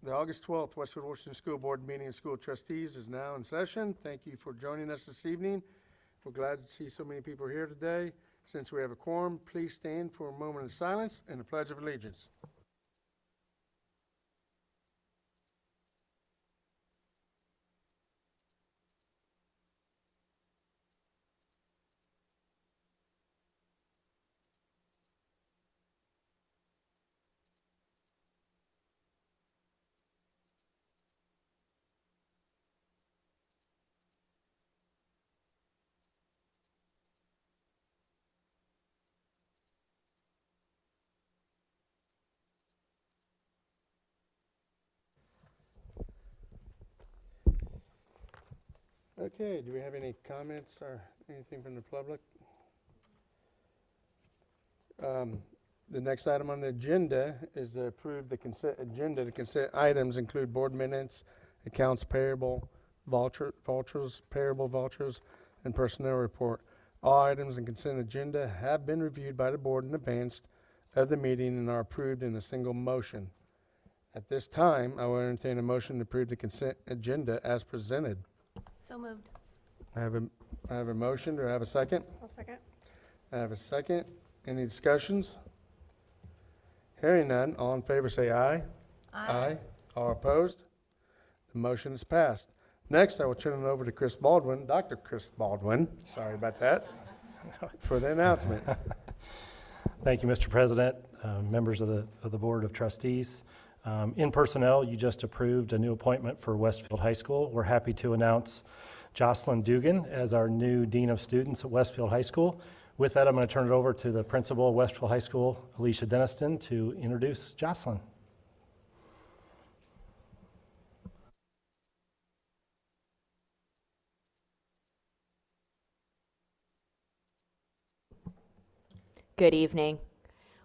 The August 12th Westfield Washington School Board meeting of school trustees is now in session. Thank you for joining us this evening. We're glad to see so many people here today. Since we have a quorum, please stand for a moment of silence and a pledge of allegiance. Okay, do we have any comments or anything from the public? The next item on the agenda is to approve the consent agenda. The consent items include board minutes, accounts payable, vouchers, payable vouchers, and personnel report. All items in consent agenda have been reviewed by the board in advance of the meeting and are approved in a single motion. At this time, I will entertain a motion to approve the consent agenda as presented. So moved. I have a motion. Do I have a second? I'll second. I have a second. Any discussions? Hearing none, all in favor say aye. Aye. All opposed? The motion is passed. Next, I will turn it over to Chris Baldwin, Dr. Chris Baldwin, sorry about that, for the announcement. Thank you, Mr. President, members of the Board of Trustees. In personnel, you just approved a new appointment for Westfield High School. We're happy to announce Jocelyn Dugan as our new Dean of Students at Westfield High School. With that, I'm going to turn it over to the principal of Westfield High School, Alicia Denniston, to introduce Jocelyn. Good evening.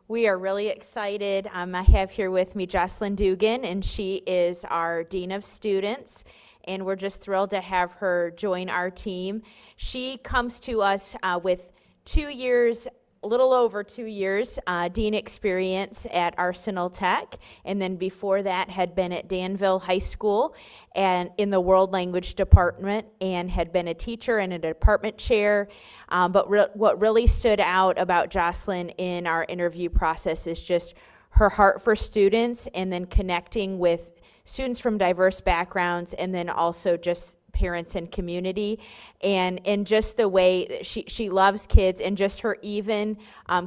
We are really excited. I have here with me Jocelyn Dugan, and she is our Dean of Students, and we're just thrilled to have her join our team. She comes to us with 2 years, a little over 2 years, Dean experience at Arsenal Tech, and then before that had been at Danville High School and in the World Language Department, and had been a teacher and a department chair. But what really stood out about Jocelyn in our interview process is just her heart for students, and then connecting with students from diverse backgrounds, and then also just parents and community, and just the way that she loves kids, and just her even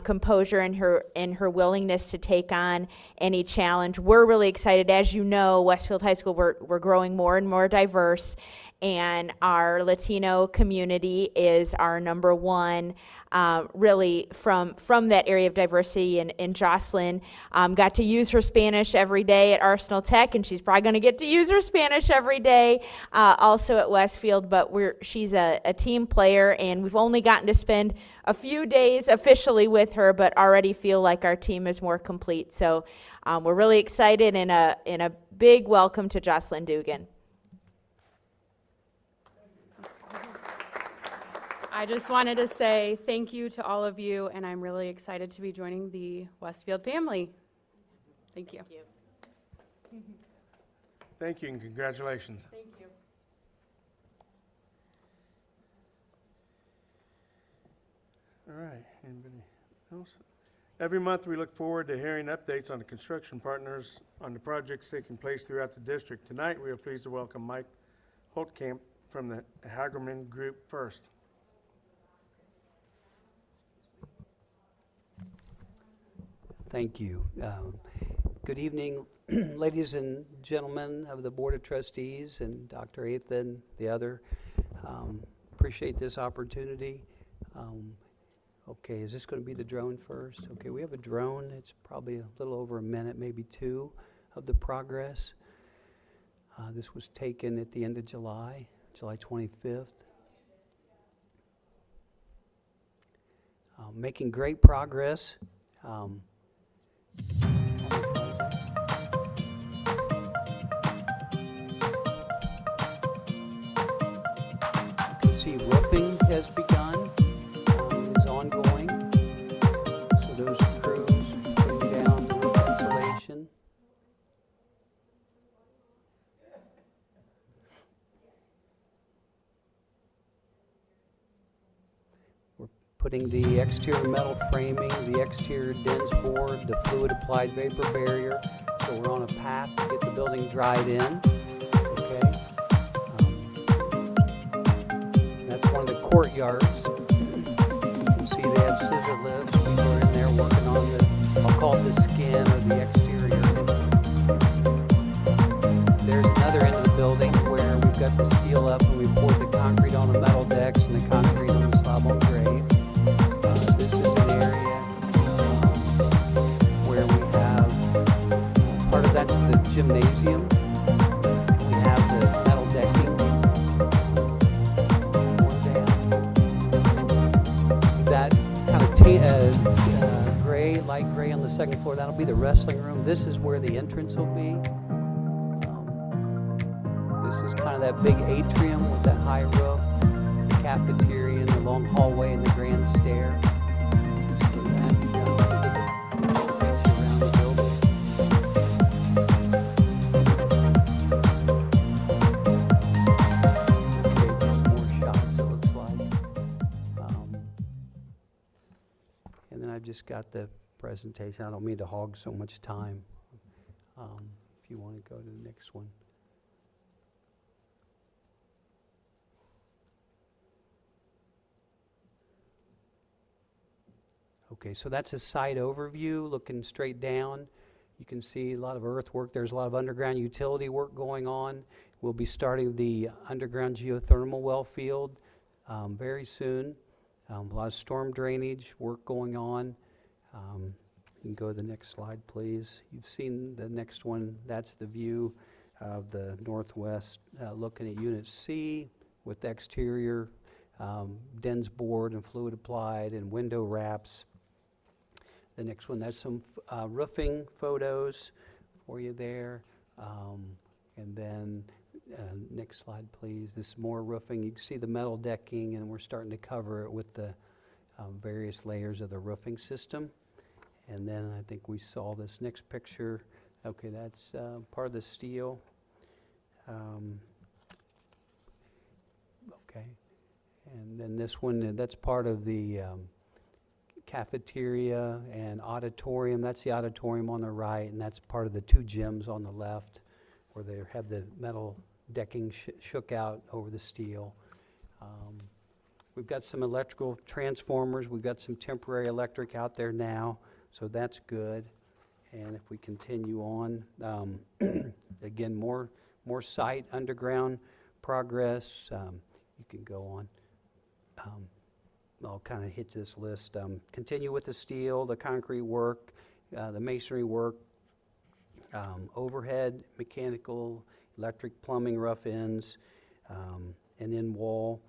composure and her willingness to take on any challenge. We're really excited. As you know, Westfield High School, we're growing more and more diverse, and our Latino community is our number one, really from that area of diversity. And Jocelyn got to use her Spanish every day at Arsenal Tech, and she's probably going to get to use her Spanish every day also at Westfield. But she's a team player, and we've only gotten to spend a few days officially with her, but already feel like our team is more complete. So we're really excited, and a big welcome to Jocelyn Dugan. I just wanted to say thank you to all of you, and I'm really excited to be joining the Westfield family. Thank you. Thank you and congratulations. Thank you. All right, anybody else? Every month, we look forward to hearing updates on the construction partners on the projects taking place throughout the district. Tonight, we are pleased to welcome Mike Holtkamp from the Hagerman Group first. Thank you. Good evening, ladies and gentlemen of the Board of Trustees and Dr. Athan, the other. Appreciate this opportunity. Okay, is this going to be the drone first? Okay, we have a drone. It's probably a little over a minute, maybe two, of the progress. This was taken at the end of July 25th. Making great progress. You can see roofing has begun, is ongoing. So those crews putting down the roof insulation. putting the exterior metal framing, the exterior DENS board, the fluid applied vapor barrier. So we're on a path to get the building dried in. Okay. That's one of the courtyards. You can see they have scissor lifts. People are in there working on the, I'll call it the skin of the exterior. There's another end of the building where we've got the steel up and we poured the concrete on the metal decks and the concrete on the slab on grade. This is an area where we have, part of that's the gymnasium. We have the metal decking. That kind of gray, light gray on the second floor, that'll be the wrestling room. This is where the entrance will be. This is kind of that big atrium with that high roof, the cafeteria and the long hallway and the grand stair. So that takes you around the building. Okay, just more shots it looks like. And then I've just got the presentation. I don't mean to hog so much time. If you want to go to the next one. Okay, so that's a site overview looking straight down. You can see a lot of earthwork. There's a lot of underground utility work going on. We'll be starting the underground geothermal well field very soon. A lot of storm drainage work going on. You can go to the next slide, please. You've seen the next one. That's the view of the northwest looking at Unit C with the exterior DENS board and fluid applied and window wraps. The next one, that's some roofing photos for you there. And then next slide, please. This is more roofing. You can see the metal decking, and we're starting to cover it with the various layers of the roofing system. And then I think we saw this next picture. Okay, that's part of the steel. Okay. And then this one, that's part of the cafeteria and auditorium. That's the auditorium on the right, and that's part of the two gyms on the left where they have the metal decking shook out over the steel. We've got some electrical transformers. We've got some temporary electric out there now, so that's good. And if we continue on, again, more site underground progress. You can go on. I'll kind of hit this list. Continue with the steel, the concrete work, the masonry work, overhead, mechanical, electric, plumbing, rough ends, and in wall,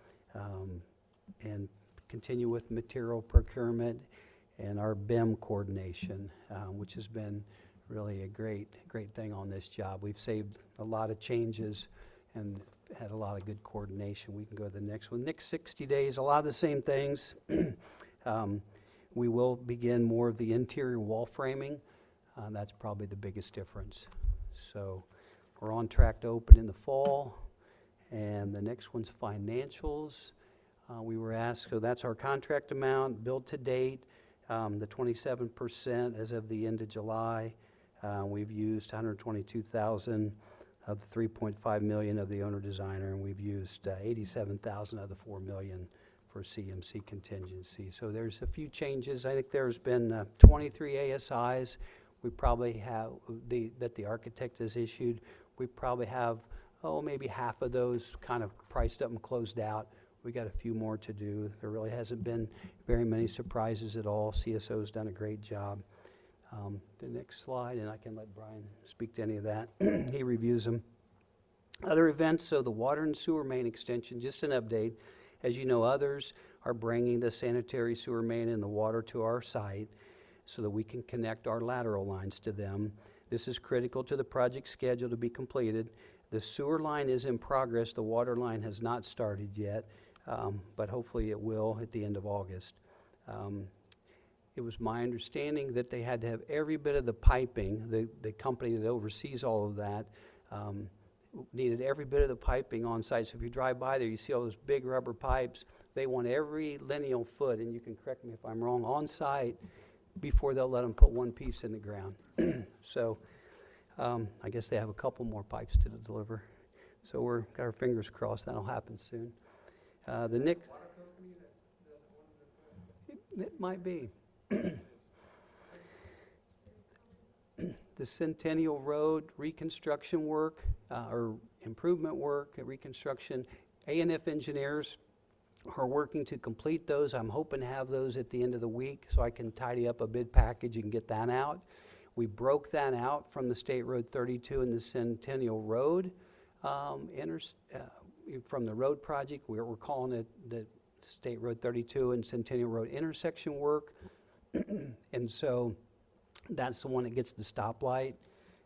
and continue with material procurement and our BIM coordination, which has been really a great thing on this job. We've saved a lot of changes and had a lot of good coordination. We can go to the next one. Next 60 days, a lot of the same things. We will begin more of the interior wall framing. That's probably the biggest difference. So we're on track to open in the fall. And the next one's financials. We were asked, so that's our contract amount, billed to date, the 27% as of the end of July. We've used $122,000 of the $3.5 million of the owner designer, and we've used $87,000 of the $4 million for CMC contingency. So there's a few changes. I think there's been 23 ASIs we probably have that the architect has issued. We probably have, maybe half of those kind of priced up and closed out. We got a few more to do. There really hasn't been very many surprises at all. CSO's done a great job. The next slide, and I can let Brian speak to any of that. He reviews them. Other events, so the water and sewer main extension, just an update. As you know, others are bringing the sanitary sewer main and the water to our site so that we can connect our lateral lines to them. This is critical to the project schedule to be completed. The sewer line is in progress. The water line has not started yet, but hopefully it will at the end of August. It was my understanding that they had to have every bit of the piping, the company that oversees all of that, needed every bit of the piping on site. So if you drive by there, you see all those big rubber pipes. They want every lineal foot, and you can correct me if I'm wrong, on site before they'll let them put one piece in the ground. So I guess they have a couple more pipes to deliver. So we're got our fingers crossed that'll happen soon. The next, it might be. The Centennial Road reconstruction work, or improvement work, reconstruction, A&F engineers are working to complete those. I'm hoping to have those at the end of the week so I can tidy up a bid package and get that out. We broke that out from the State Road 32 and the Centennial Road from the road project. We're calling it the State Road 32 and Centennial Road intersection work. And so that's the one that gets the stoplight.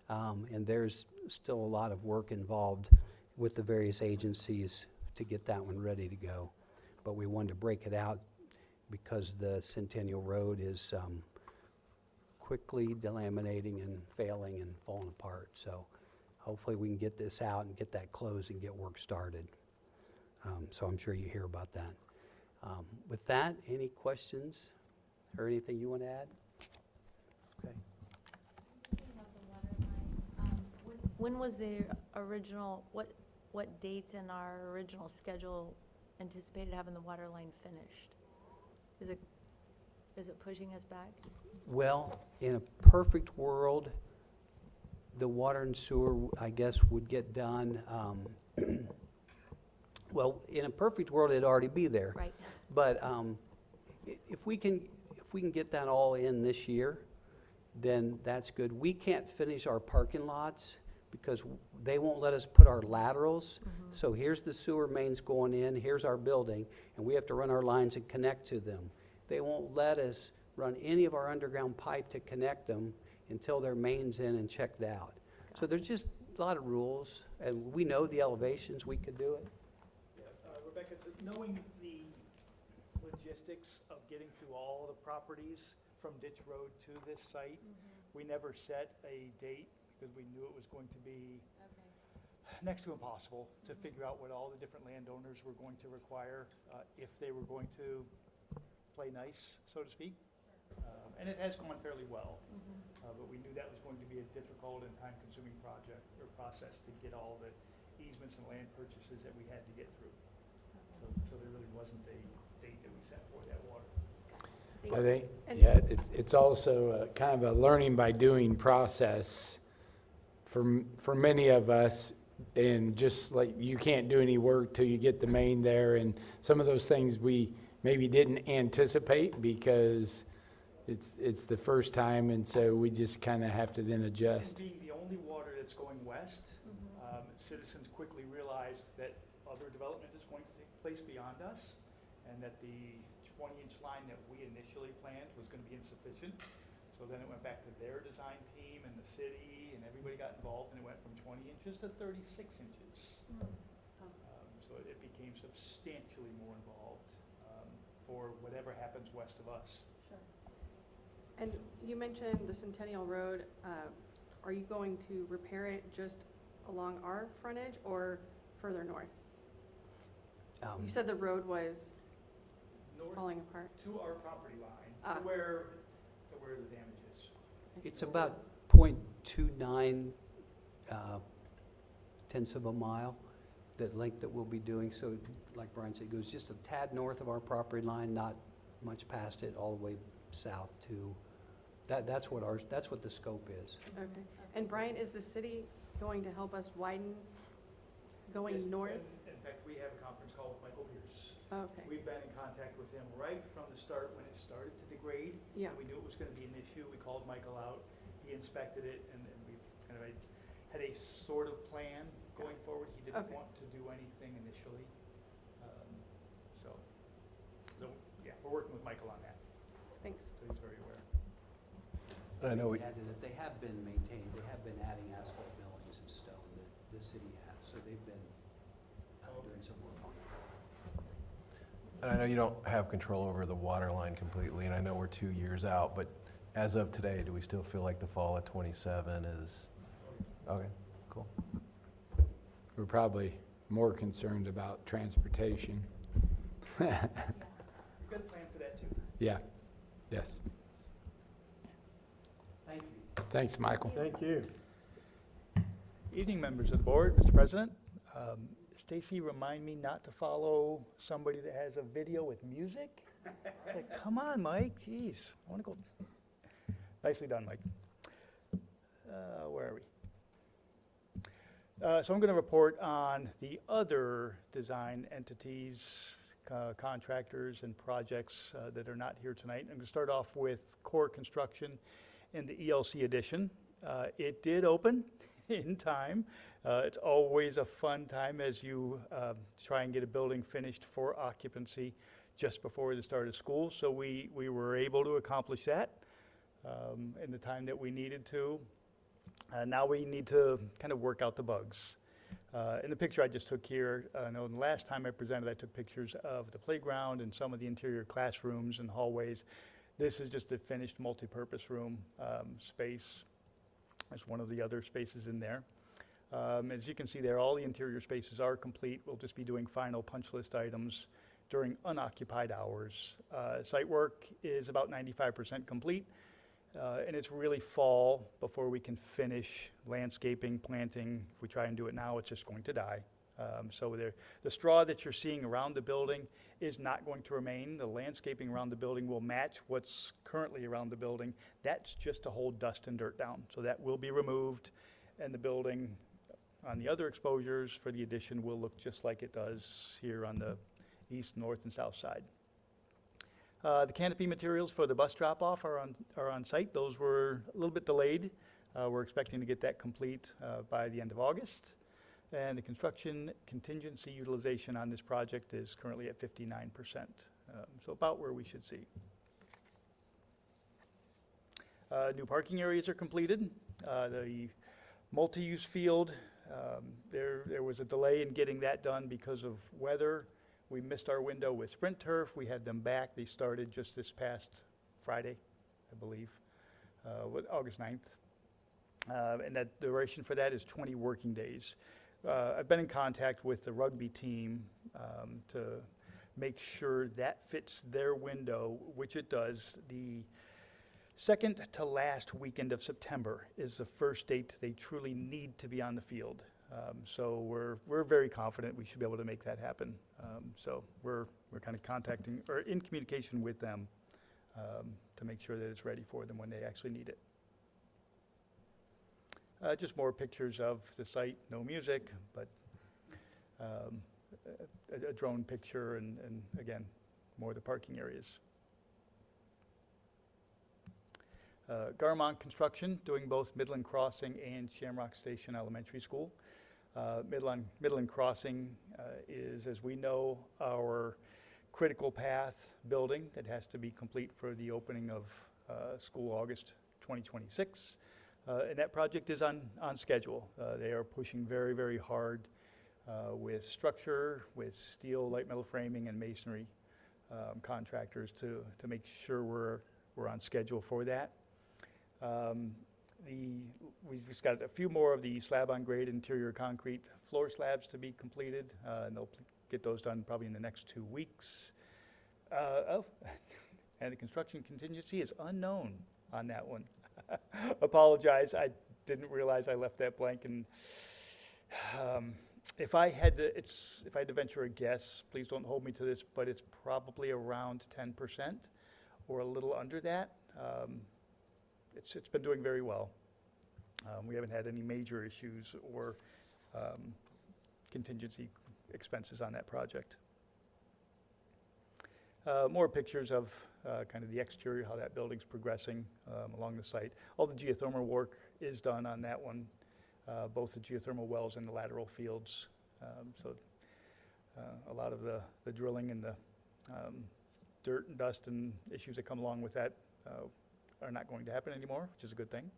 And there's still a lot of work involved with the various agencies to get that one ready to go. But we wanted to break it out because the Centennial Road is quickly delaminating and failing and falling apart. So hopefully we can get this out and get that closed and get work started. So I'm sure you hear about that. With that, any questions or anything you want to add? Okay. When was the original, what dates in our original schedule anticipated having the water line finished? Is it pushing us back? Well, in a perfect world, the water and sewer, I guess, would get done. Well, in a perfect world, it'd already be there. Right. But if we can get that all in this year, then that's good. We can't finish our parking lots because they won't let us put our laterals. So here's the sewer mains going in, here's our building, and we have to run our lines and connect to them. They won't let us run any of our underground pipe to connect them until their main's in and checked out. So there's just a lot of rules, and we know the elevations, we could do it. Rebecca, knowing the logistics of getting to all the properties from Ditch Road to this site, we never set a date because we knew it was going to be next to impossible to figure out what all the different landowners were going to require if they were going to play nice, so to speak. And it has gone fairly well, but we knew that was going to be a difficult and time-consuming project or process to get all the easements and land purchases that we had to get through. So there really wasn't a date that we set for that water. I think, yeah, it's also kind of a learning by doing process for many of us. And just like you can't do any work till you get the main there, and some of those things we maybe didn't anticipate because it's the first time, and so we just kind of have to then adjust. And being the only water that's going west, citizens quickly realized that other development is going to take place beyond us, and that the 20-inch line that we initially planned was going to be insufficient. So then it went back to their design team and the city, and everybody got involved, and it went from 20 inches to 36 inches. So it became substantially more involved for whatever happens west of us. And you mentioned the Centennial Road. Are you going to repair it just along our frontage or further north? You said the road was North falling apart. to our property line, Ah. to where the damage is. It's about 0.29 tenths of a mile, that length that we'll be doing. So like Brian said, it goes just a tad north of our property line, not much past it, all the way south to, that's what the scope is. Okay. And Brian, is the city going to help us widen going Yes, north? In fact, we have a conference call with Michael Pierce. Okay. We've been in contact with him right from the start when it started to degrade. Yeah. And we knew it was going to be an issue. We called Michael out. He inspected it, and we've kind of had a sort of plan going forward. He didn't Okay. want to do anything initially. So yeah, we're working with Michael on that. Thanks. So he's very aware. I know we, Add to that, they have been maintained, they have been adding asphalt millings and stone, the city has, so they've been doing some work on it. I know you don't have control over the water line completely, and I know we're 2 years out, but as of today, do we still feel like the fall of '27 is, okay, cool. We're probably more concerned about transportation. You've got a plan for that too. Yeah, yes. Thank you. Thanks, Michael. Thank you. Evening, members of the board, Mr. President. Stacy, remind me not to follow somebody that has a video with music? It's like, come on, Mike, jeez, I want to go. Nicely done, Mike. Where are we? So I'm going to report on the other design entities, contractors, and projects that are not here tonight. I'm going to start off with Core Construction in the ELC edition. It did open in time. It's always a fun time as you try and get a building finished for occupancy just before the start of school. So we were able to accomplish that in the time that we needed to. Now we need to kind of work out the bugs. In the picture I just took here, I know the last time I presented, I took pictures of the playground and some of the interior classrooms and hallways. This is just a finished multi-purpose room space. There's one of the other spaces in there. As you can see there, all the interior spaces are complete. We'll just be doing final punch list items during unoccupied hours. Site work is about 95% complete, and it's really fall before we can finish landscaping, planting. If we try and do it now, it's just going to die. So the straw that you're seeing around the building is not going to remain. The landscaping around the building will match what's currently around the building. That's just to hold dust and dirt down. So that will be removed, and the building on the other exposures for the addition will look just like it does here on the east, north, and south side. The canopy materials for the bus drop-off are on site. Those were a little bit delayed. We're expecting to get that complete by the end of August. And the construction contingency utilization on this project is currently at 59%, so about where we should see. New parking areas are completed. The multi-use field, there was a delay in getting that done because of weather. We missed our window with Sprint Turf. We had them back. They started just this past Friday, I believe, August 9th. And that duration for that is 20 working days. I've been in contact with the rugby team to make sure that fits their window, which it does. The second to last weekend of September is the first date they truly need to be on the field. So we're very confident we should be able to make that happen. So we're kind of contacting or in communication with them to make sure that it's ready for them when they actually need it. Just more pictures of the site, no music, but a drone picture and again, more of the parking areas. Garmont Construction, doing both Midland Crossing and Shamrock Station Elementary School. Midland Crossing is, as we know, our critical path building that has to be complete for the opening of school August 2026. And that project is on schedule. They are pushing very, very hard with structure, with steel, light metal framing, and masonry contractors to make sure we're on schedule for that. We've just got a few more of the slab-on-grade interior concrete floor slabs to be completed, and they'll get those done probably in the next 2 weeks. And the construction contingency is unknown on that one. Apologize, I didn't realize I left that blank. And if I had to venture a guess, please don't hold me to this, but it's probably around 10% or a little under that. It's been doing very well. We haven't had any major issues or contingency expenses on that project. More pictures of kind of the exterior, how that building's progressing along the site. All the geothermal work is done on that one, both the geothermal wells and the lateral fields. So a lot of the drilling and the dirt and dust and issues that come along with that are not going to happen anymore, which is a good thing.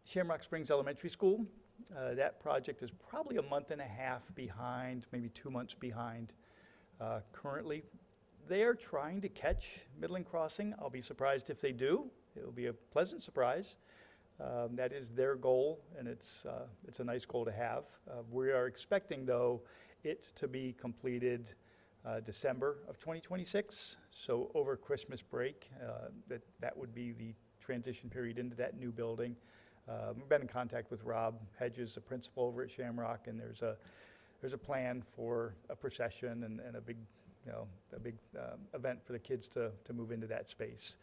Shamrock Springs Elementary School, that project is probably a month and a half behind, maybe 2 months behind currently. They are trying to catch Midland Crossing. I'll be surprised if they do. It'll be a pleasant surprise. That is their goal, and it's a nice goal to have. We are expecting, though, it to be completed December of 2026, so over Christmas break, that would be the transition period into that new building. We've been in contact with Rob Hedges, the principal over at Shamrock, and there's a plan for a procession and a big event for the kids to move into that space.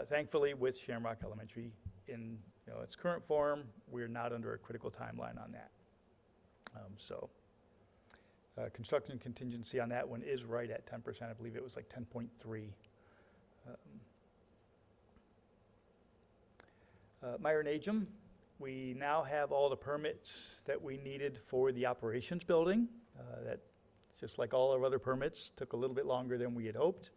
Thankfully, with Shamrock Elementary in its current form, we're not under a critical timeline on that. Construction contingency on that one is right at 10%. I believe it was like 10.3. Myron Agem, we now have all the permits that we needed for the operations building. That, just like all our other permits, took a little bit longer than we had hoped.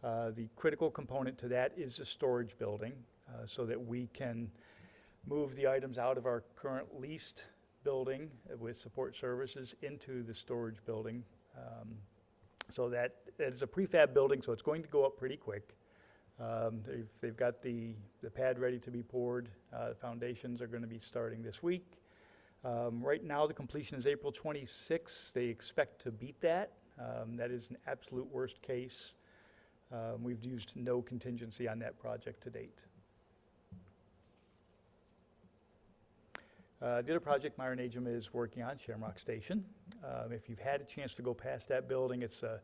The critical component to that is the storage building, so that we can move the items out of our current leased building with support services into the storage building. So that it's a prefab building, so it's going to go up pretty quick. They've got the pad ready to be poured. The foundations are going to be starting this week. Right now, the completion is April 26th. They expect to beat that. That is an absolute worst case. We've used no contingency on that project to date. The other project Myron Agem is working on, Shamrock Station. If you've had a chance to go past that building, it's a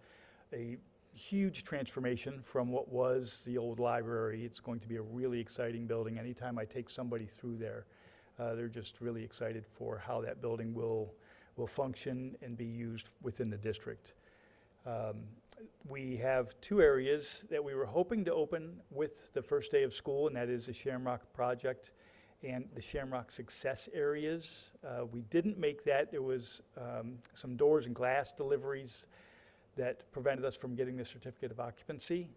huge transformation from what was the old library. It's going to be a really exciting building. Anytime I take somebody through there, they're just really excited for how that building will function and be used within the district. We have two areas that we were hoping to open with the first day of school, and that is the Shamrock project and the Shamrock Success areas. We didn't make that. There was some doors and glass deliveries that prevented us from getting the certificate of occupancy.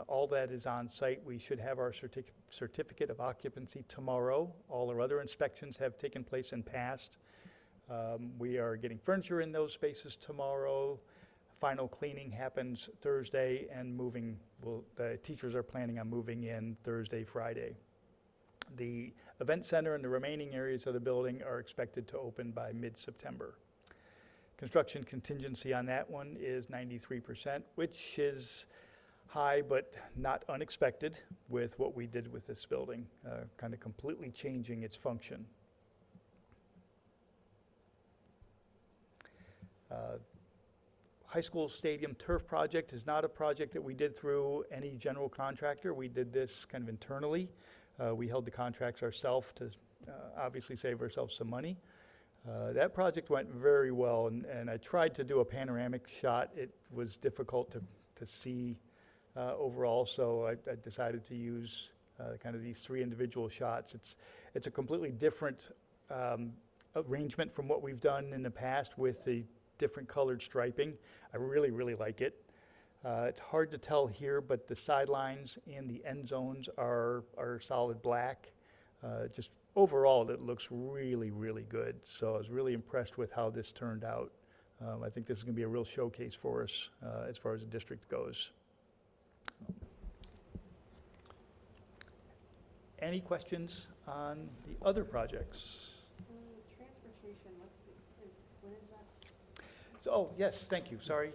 All that is on site. We should have our certificate of occupancy tomorrow. All our other inspections have taken place and passed. We are getting furniture in those spaces tomorrow. Final cleaning happens Thursday, and the teachers are planning on moving in Thursday, Friday. The event center and the remaining areas of the building are expected to open by mid-September. Construction contingency on that one is 93%, which is high but not unexpected with what we did with this building, kind of completely changing its function. High school stadium turf project is not a project that we did through any general contractor. We did this kind of internally. We held the contracts ourselves to obviously save ourselves some money. That project went very well, and I tried to do a panoramic shot. It was difficult to see overall, so I decided to use kind of these three individual shots. It's a completely different arrangement from what we've done in the past with the different colored striping. I really, really like it. It's hard to tell here, but the sidelines and the end zones are solid black. Just overall, it looks really, really good. So I was really impressed with how this turned out. I think this is going to be a real showcase for us as far as the district goes. Any questions on the other projects? Transportation, when is that? So, yes, thank you, sorry.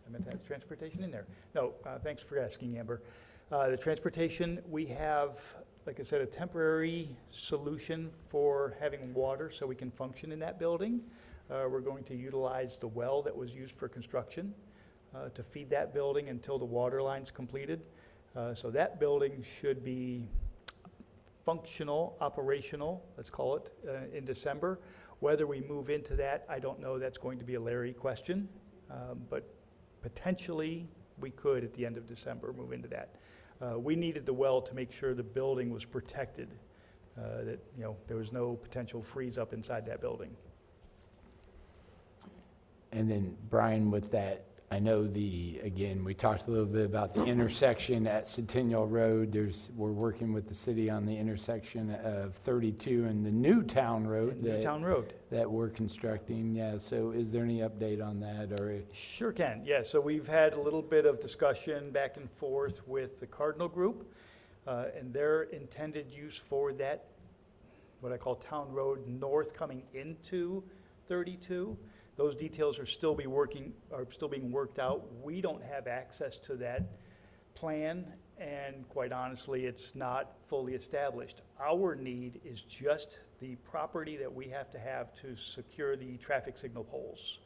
I meant to have transportation in there. No, thanks for asking, Amber. The transportation, we have, like I said, a temporary solution for having water so we can function in that building. We're going to utilize the well that was used for construction to feed that building until the water line's completed. So that building should be functional, operational, let's call it, in December. Whether we move into that, I don't know. That's going to be a Larry question. But potentially, we could, at the end of December, move into that. We needed the well to make sure the building was protected, that there was no potential freeze up inside that building. And then, Brian, with that, I know again, we talked a little bit about the intersection at Centennial Road. We're working with the city on the intersection of 32 and the Newtown Road. Newtown Road. That we're constructing, yeah. So is there any update on that, or? Sure can, yeah. So we've had a little bit of discussion back and forth with the Cardinal Group. And their intended use for that, what I call Town Road North coming into 32, those details are still being worked out. We don't have access to that plan, and quite honestly, it's not fully established. Our need is just the property that we have to secure the traffic signal poles.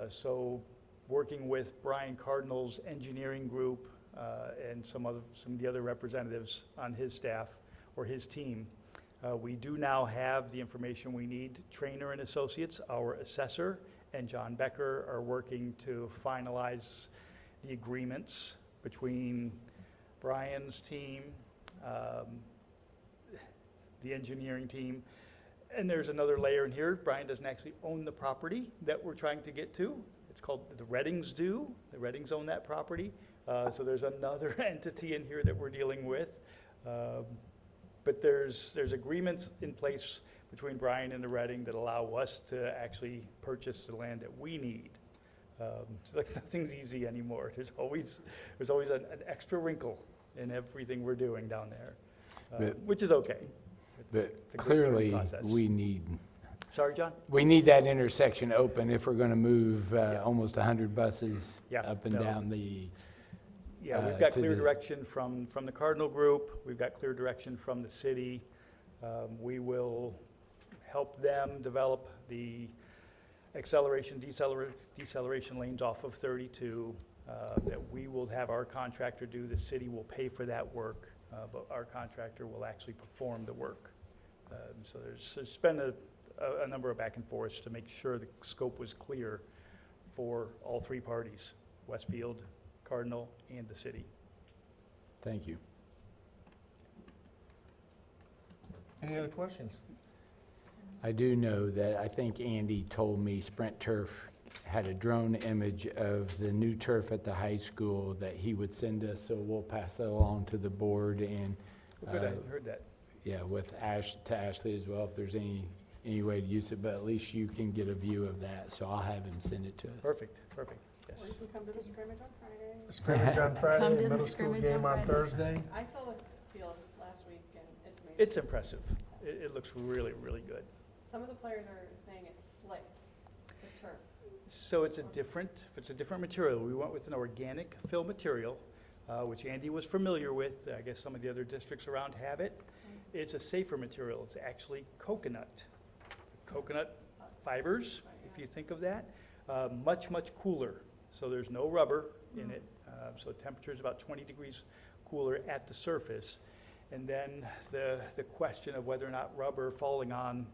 So working with Brian Cardinal's engineering group and some of the other representatives on his staff or his team, we do now have the information we need. Trainer and Associates, our assessor, and John Becker are working to finalize the agreements between Brian's team, the engineering team, and there's another layer in here. Brian doesn't actually own the property that we're trying to get to. It's called, the Reddings do. The Reddings own that property. So there's another entity in here that we're dealing with. But there's agreements in place between Brian and the Redding that allow us to actually purchase the land that we need. It's like nothing's easy anymore. There's always an extra wrinkle in everything we're doing down there, which is okay. It's a good Clearly, process. we need, Sorry, John? we need that intersection open if we're gonna move almost 100 buses Yeah, up and no. down the, Yeah, we've got to clear the- direction from the Cardinal Group. We've got clear direction from the city. We will help them develop the acceleration, deceleration lanes off of 32 that we will have our contractor do. The city will pay for that work, but our contractor will actually perform the work. So there's been a number of back and forths to make sure the scope was clear for all three parties, Westfield, Cardinal, and the city. thank you. Any other questions? I do know that, I think Andy told me Sprint Turf had a drone image of the new turf at the high school that he would send us, so we'll pass that along to the board and, Good, I hadn't heard that. yeah, with Ashley as well, if there's any way to use it, but at least you can get a view of that, so I'll have him send it to us. Perfect, Or yes. you can come to the scrimmage on Friday. Scrimmage on Come Friday, to the middle school scrimmage game on on Friday. Thursday. I saw the field last week and it's amazing. It's impressive. It looks really, really good. Some of the players are saying it's slick, the turf. So it's a different material. We went with an organic fill material, which Andy was familiar with. I guess some of the other districts around have it. It's a safer material. It's actually coconut fibers, if you think of that. Much, much cooler. So there's no rubber in it. So the temperature is about 20 degrees cooler at the surface. And then the question of whether or not rubber falling on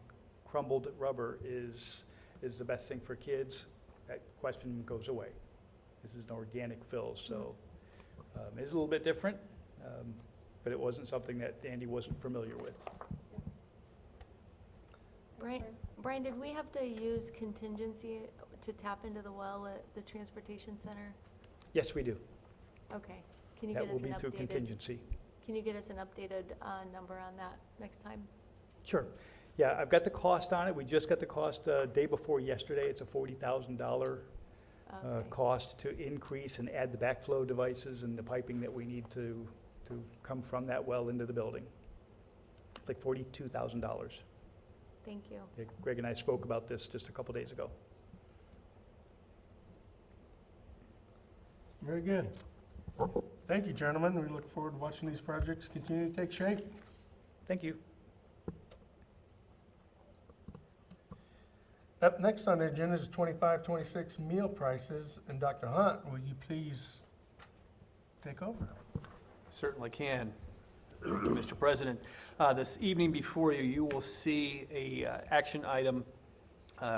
crumbled rubber is the best thing for kids, that question goes away. This is an organic fill, so it's a little bit different, but it wasn't something that Andy wasn't familiar with. Brian, did we have to use contingency to tap into the well at the transportation center? Yes, we do. Okay. Can you That get will us be an through updated, contingency. can you get us an updated number on that next time? Sure. Yeah, I've got the cost on it. We just got the cost day before yesterday. It's a $40,000 Okay. cost to increase and add the backflow devices and the piping that we need to come from that well into the building. It's like $42,000. Thank you. Yeah, Greg and I spoke about this just a couple days ago. Very good. Thank you, gentlemen. We look forward to watching these projects continue to take shape. Thank you. Up next on the agenda is 25-26 meal prices, and Dr. Hunt, will you please take over? Certainly can. Mr. President, this evening before you, you will see a action item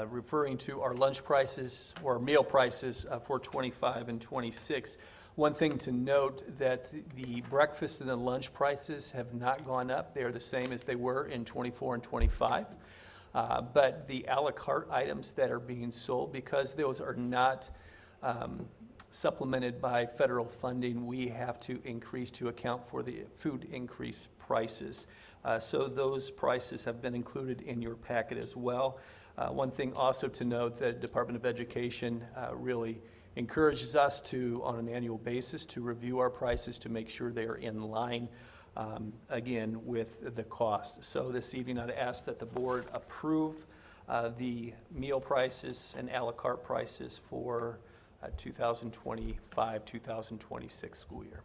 referring to our lunch prices or meal prices for 25 and 26. One thing to note that the breakfast and the lunch prices have not gone up. They are the same as they were in 24 and 25. But the a la carte items that are being sold, because those are not supplemented by federal funding, we have to increase to account for the food increase prices. So those prices have been included in your packet as well. One thing also to note, that Department of Education really encourages us to, on an annual basis, to review our prices to make sure they are in line again, with the cost. So this evening, I'd ask that the board approve the meal prices and à la carte prices for 2025, 2026 school year.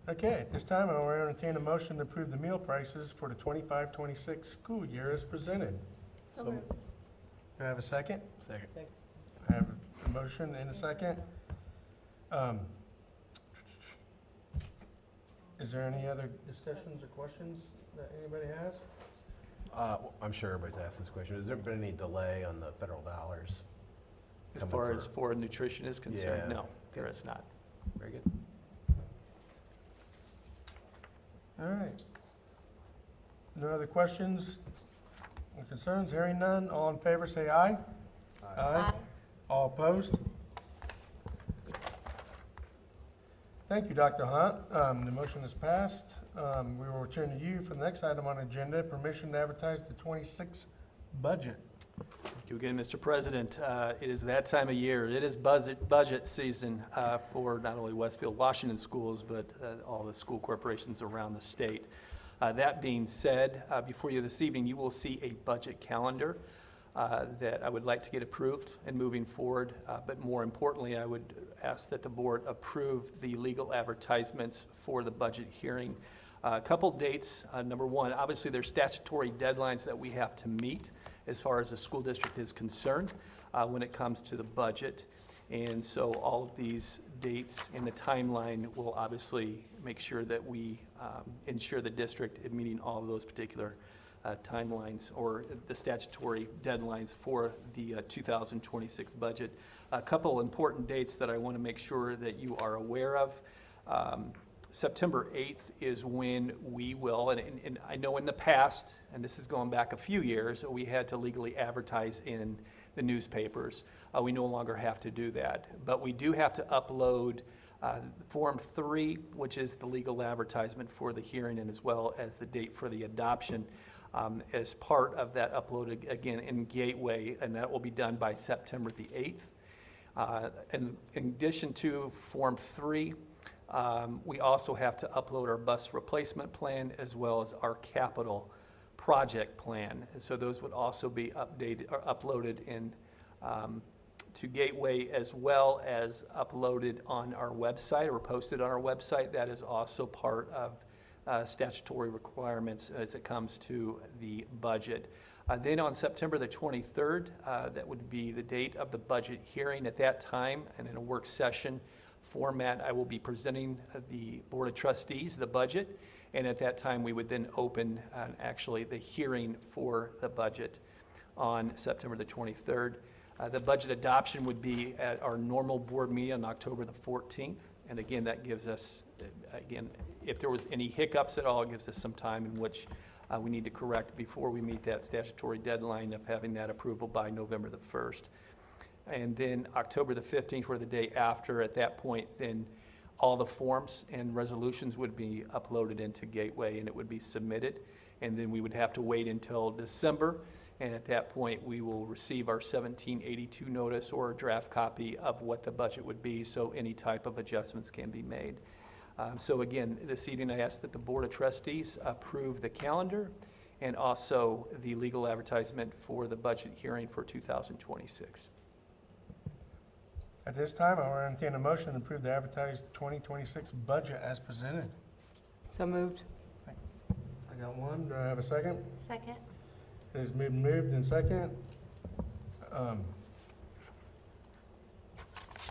Okay, at this time, I will entertain a motion to approve the meal prices for the 25-26 school year as presented. So Do moved. I have a second? Second. I have a motion and a second. Is there any other discussions or questions that anybody has? I'm sure everybody's asked this question. Has there been any delay on the federal dollars? As coming far for- as for nutrition is concerned, Yeah. no, there is not. Very good. All right. No other questions or concerns? Hearing none, all in favor say aye. Aye. All opposed? Thank you, Dr. Hunt. The motion is passed. We will return to you for the next item on the agenda, permission to advertise the 26 budget. Thank you again, Mr. President. It is that time of year. It is budget season for not only Westfield Washington schools, but all the school corporations around the state. That being said, before you this evening, you will see a budget calendar that I would like to get approved and moving forward. But more importantly, I would ask that the board approve the legal advertisements for the budget hearing. A couple dates. Number one, obviously there's statutory deadlines that we have to meet as far as the school district is concerned when it comes to the budget. And so all of these dates in the timeline will obviously make sure that we ensure the district is meeting all of those particular timelines or the statutory deadlines for the 2026 budget. A couple important dates that I want to make sure that you are aware of. September 8th is when we will, and I know in the past, and this is going back a few years, we had to legally advertise in the newspapers. We no longer have to do that. But we do have to upload Form 3, which is the legal advertisement for the hearing, and as well as the date for the adoption as part of that upload, again, in Gateway, and that will be done by September the 8th. And in addition to Form 3, we also have to upload our bus replacement plan as well as our capital project plan. And so those would also be updated or uploaded in to Gateway as well as uploaded on our website or posted on our website. That is also part of statutory requirements as it comes to the budget. Then on September the 23rd, that would be the date of the budget hearing. At that time, and in a work session format, I will be presenting the Board of Trustees the budget, and at that time, we would then open actually the hearing for the budget on September the 23rd. The budget adoption would be at our normal board meeting on October the 14th, and again, that gives us, again, if there was any hiccups at all, it gives us some time in which we need to correct before we meet that statutory deadline of having that approval by November the 1st. And then October the 15th, or the day after, at that point, then all the forms and resolutions would be uploaded into Gateway and it would be submitted. And then we would have to wait until December. And at that point, we will receive our 1782 notice or a draft copy of what the budget would be, so any type of adjustments can be made. So again, this evening, I ask that the Board of Trustees approve the calendar and also the legal advertisement for the budget hearing for 2026. At this time, I will entertain a motion to approve the advertised 2026 budget as presented. So moved. I got one. Do I have a second? Second? It has been moved and second.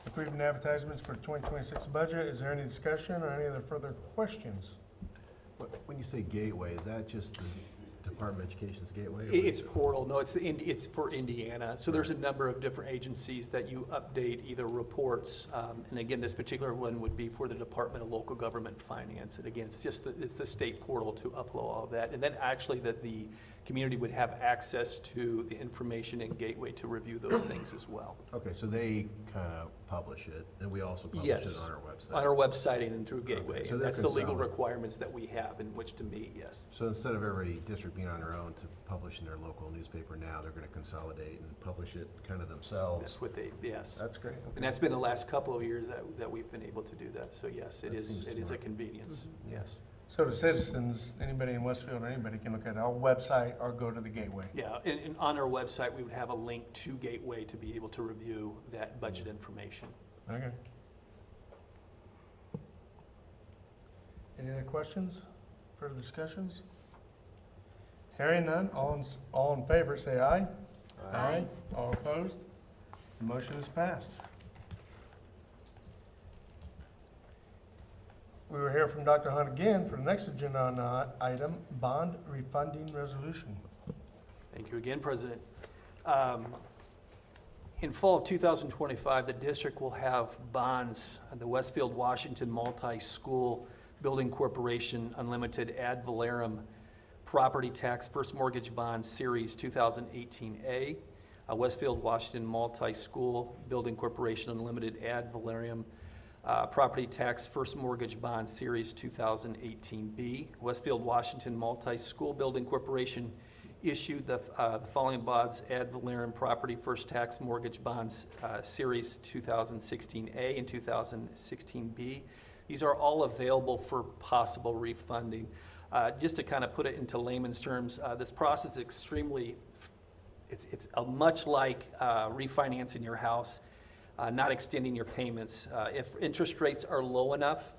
Approving the advertisements for 2026 budget. Is there any discussion or any other further questions? When you say gateway, is that just the Department of Education's gateway? or It's portal, no, it's for Indiana. So there's a number of different agencies that you update either reports, and again, this particular one would be for the Department of Local Government Finance. And again, it's the state portal to upload all of that. And then actually the community would have access to the information in Gateway to review those things as well. Okay, so they kind of publish it, and we also publish Yes. it on our website. On our website and through Gateway. Okay, so And they're that's the legal consolid- requirements that we have in which to meet, yes. So instead of every district being on their own to publish in their local newspaper now, they're going to consolidate and publish it kind of themselves. That's what they, yes. That's great. And that's been the last couple of years that we've been able to do that. So yes, That seems it is a smart. convenience, yes. So the citizens, anybody in Westfield or anybody can look at our website or go to the Gateway. Yeah, and on our website, we would have a link to Gateway to be able to review that budget information. Okay. Any other questions, further discussions? Hearing none, all in favor, say aye. Aye. All opposed? The motion is passed. We will hear from Dr. Hunt again for the next agenda on item, bond refunding resolution. Thank you again, President. In fall of 2025, the district will have bonds, the Westfield Washington Multi-School Building Corporation Unlimited Ad Valorem Property Tax First Mortgage Bond Series 2018A, Westfield Washington Multi-School Building Corporation Unlimited Ad Valorem Property Tax First Mortgage Bond Series 2018B. Westfield Washington Multi-School Building Corporation issued the following bonds: Ad valorem Property First Tax Mortgage Bonds Series 2016A and 2016B. These are all available for possible refunding. Just to kind of put it into layman's terms, this process is extremely, it's much like refinancing your house. Not extending your payments. If interest rates are low enough,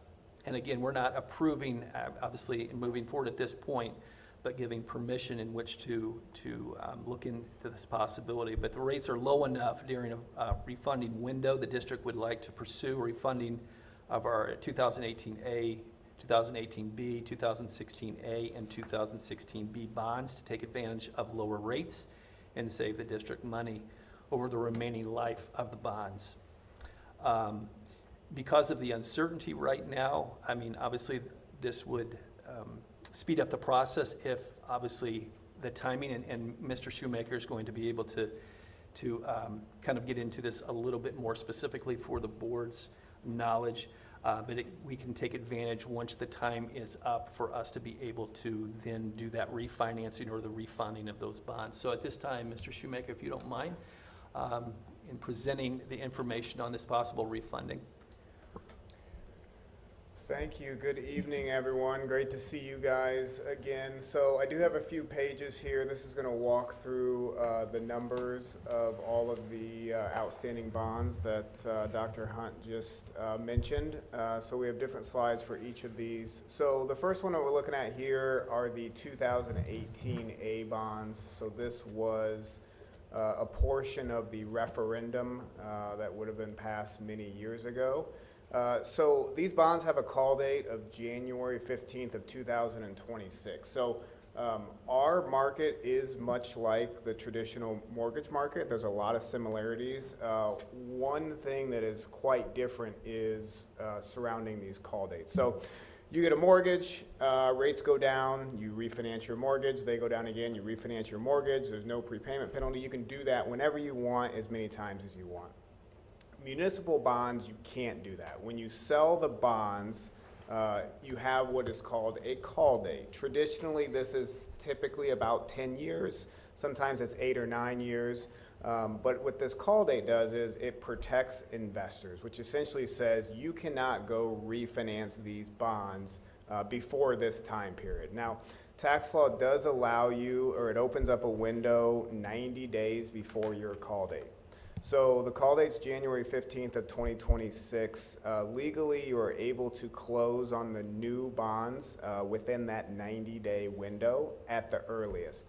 and again, we're not approving, obviously, moving forward at this point, but giving permission in which to look into this possibility. But the rates are low enough during a refunding window. The district would like to pursue refunding of our 2018A, 2018B, 2016A, and 2016B bonds to take advantage of lower rates and save the district money over the remaining life of the bonds. Because of the uncertainty right now, I mean, obviously, this would speed up the process if, obviously, the timing, and Mr. Shoemaker is going to be able to kind of get into this a little bit more specifically for the board's knowledge, but we can take advantage once the time is up for us to be able to then do that refinancing or the refunding of those bonds. So at this time, Mr. Shoemaker, if you don't mind, in presenting the information on this possible refunding. Thank you. Good evening, everyone. Great to see you guys again. So I do have a few pages here. This is going to walk through the numbers of all of the outstanding bonds that Dr. Hunt just mentioned. So we have different slides for each of these. So the first one that we're looking at here are the 2018 A bonds. So this was a portion of the referendum that would have been passed many years ago. So these bonds have a call date of January 15th of 2026. So our market is much like the traditional mortgage market. There's a lot of similarities. One thing that is quite different is surrounding these call dates. So you get a mortgage, rates go down, you refinance your mortgage, they go down again, you refinance your mortgage, there's no prepayment penalty. You can do that whenever you want, as many times as you want. Municipal bonds, you can't do that. When you sell the bonds, you have what is called a call date. Traditionally, this is typically about 10 years. Sometimes it's 8 or 9 years. But what this call date does is it protects investors, which essentially says you cannot go refinance these bonds before this time period. Now, tax law does allow you, or it opens up a window 90 days before your call date. So the call date's January 15th of 2026. Legally, you are able to close on the new bonds within that 90-day window at the earliest.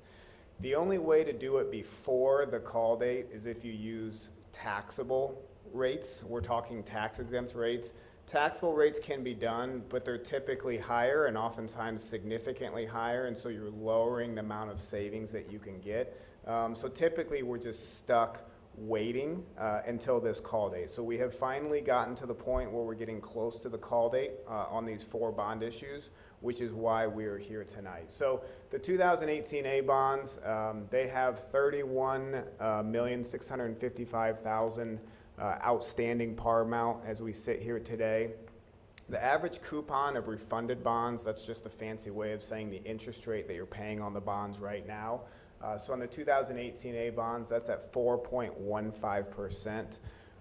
The only way to do it before the call date is if you use taxable rates. We're talking tax-exempt rates. Taxable rates can be done, but they're typically higher and oftentimes significantly higher, and so you're lowering the amount of savings that you can get. So typically, we're just stuck waiting until this call date. So we have finally gotten to the point where we're getting close to the call date on these 4 bond issues. which is why we are here tonight. So the 2018 A bonds, they have 31,655,000 outstanding par amount as we sit here today. The average coupon of refunded bonds, that's just a fancy way of saying the interest rate that you're paying on the bonds right now. So on the 2018 A bonds, that's at 4.15%.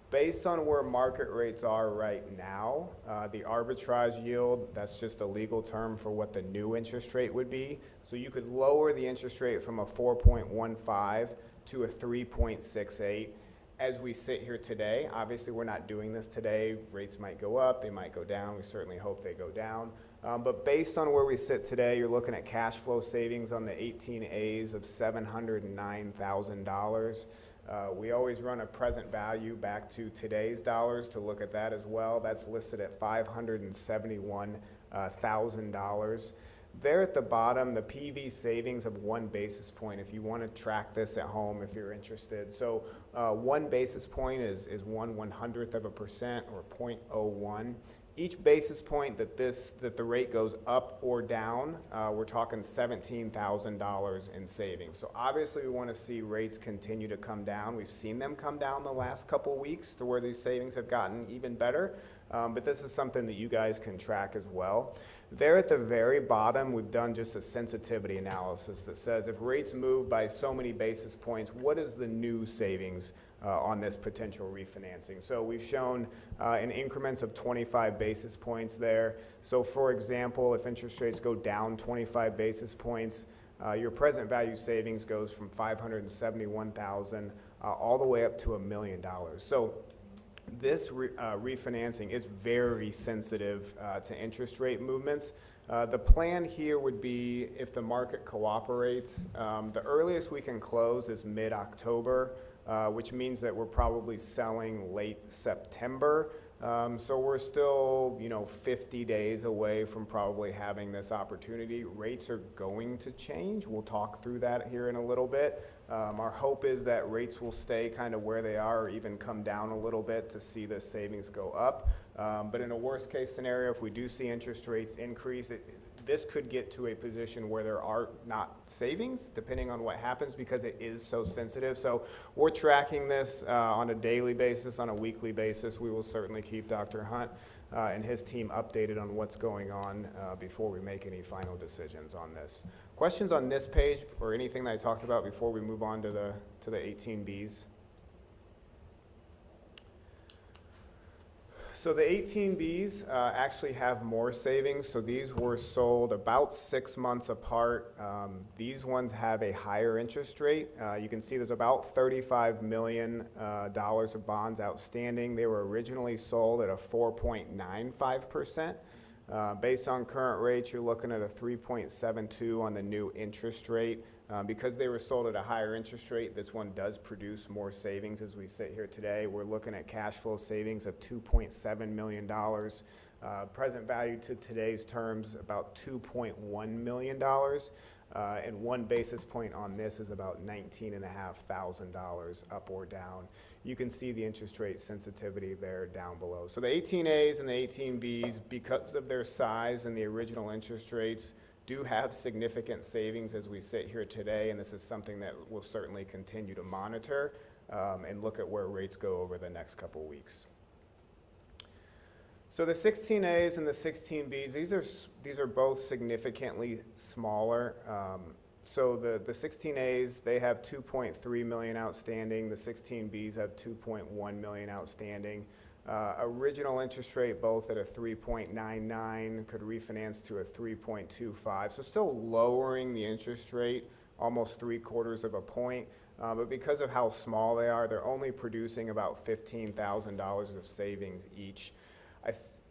Based on where market rates are right now, the arbitrage yield, that's just a legal term for what the new interest rate would be. So you could lower the interest rate from a 4.15 to a 3.68 as we sit here today. Obviously, we're not doing this today. Rates might go up, they might go down. We certainly hope they go down. But based on where we sit today, you're looking at cash flow savings on the 18As of $709,000. We always run a present value back to today's dollars to look at that as well. That's listed at $571,000. There at the bottom, the PV savings of 1 basis point, if you want to track this at home if you're interested. So 1 basis point is 1/100th of a percent, or 0.01. Each basis point that the rate goes up or down, we're talking $17,000 in savings. So obviously we want to see rates continue to come down. We've seen them come down the last couple of weeks to where these savings have gotten even better. But this is something that you guys can track as well. There at the very bottom, we've done just a sensitivity analysis that says if rates move by so many basis points, what is the new savings on this potential refinancing? So we've shown in increments of 25 basis points there. So for example, if interest rates go down 25 basis points, your present value savings goes from $571,000 all the way up to $1 million. So this refinancing is very sensitive to interest rate movements. The plan here would be, if the market cooperates, the earliest we can close is mid-October, which means that we're probably selling late September. So we're still, 50 days away from probably having this opportunity. Rates are going to change. We'll talk through that here in a little bit. Our hope is that rates will stay kind of where they are, or even come down a little bit to see the savings go up. But in a worst case scenario, if we do see interest rates increase, this could get to a position where there are not savings, depending on what happens, because it is so sensitive. So we're tracking this on a daily basis, on a weekly basis. We will certainly keep Dr. Hunt and his team updated on what's going on before we make any final decisions on this. Questions on this page or anything that I talked about before we move on to the 18Bs? So the 18Bs actually have more savings. So these were sold about 6 months apart. These ones have a higher interest rate. You can see there's about $35 million of bonds outstanding. They were originally sold at a 4.95%. Based on current rates, you're looking at a 3.72 on the new interest rate. Because they were sold at a higher interest rate, this one does produce more savings as we sit here today. We're looking at cash flow savings of $2.7 million. Present value to today's terms, about $2.1 million. And 1 basis point on this is about $19,500 up or down. You can see the interest rate sensitivity there down below. So the 18As and the 18Bs, because of their size and the original interest rates, do have significant savings as we sit here today, and this is something that we'll certainly continue to monitor and look at where rates go over the next couple weeks. So the 16As and the 16Bs, these are both significantly smaller. So the 16As, they have 2.3 million outstanding. The 16Bs have 2.1 million outstanding. Original interest rate both at a 3.99, could refinance to a 3.25. So still lowering the interest rate almost 3/4 of a point. But because of how small they are, they're only producing about $15,000 of savings each.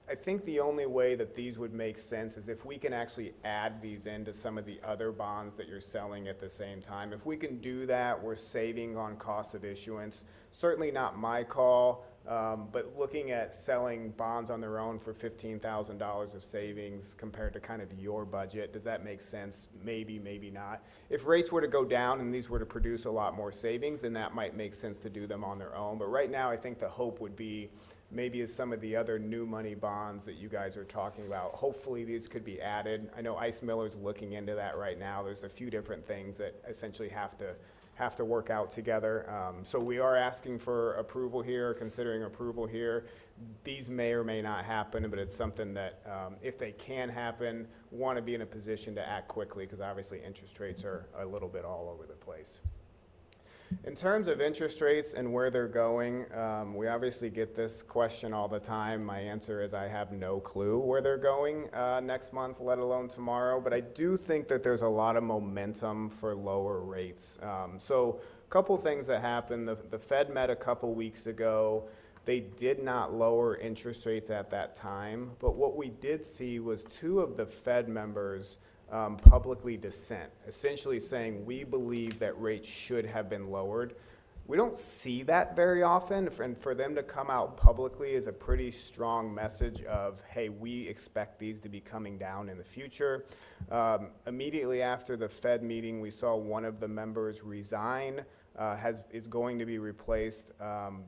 I think the only way that these would make sense is if we can actually add these into some of the other bonds that you're selling at the same time. If we can do that, we're saving on cost of issuance. Certainly not my call. But looking at selling bonds on their own for $15,000 of savings compared to kind of your budget, does that make sense? Maybe, maybe not. If rates were to go down and these were to produce a lot more savings, then that might make sense to do them on their own. But right now, I think the hope would be maybe as some of the other new money bonds that you guys are talking about, hopefully these could be added. I know Ice Miller's looking into that right now. There's a few different things that essentially have to work out together. So we are asking for approval here, considering approval here. These may or may not happen, but it's something that if they can happen, want to be in a position to act quickly because obviously interest rates are a little bit all over the place. In terms of interest rates and where they're going, we obviously get this question all the time. My answer is I have no clue where they're going next month, let alone tomorrow. But I do think that there's a lot of momentum for lower rates. So a couple things that happened. The Fed met a couple weeks ago. They did not lower interest rates at that time. But what we did see was two of the Fed members publicly dissent, essentially saying we believe that rates should have been lowered. We don't see that very often, and for them to come out publicly is a pretty strong message of, hey, we expect these to be coming down in the future. Immediately after the Fed meeting, we saw one of the members resign, is going to be replaced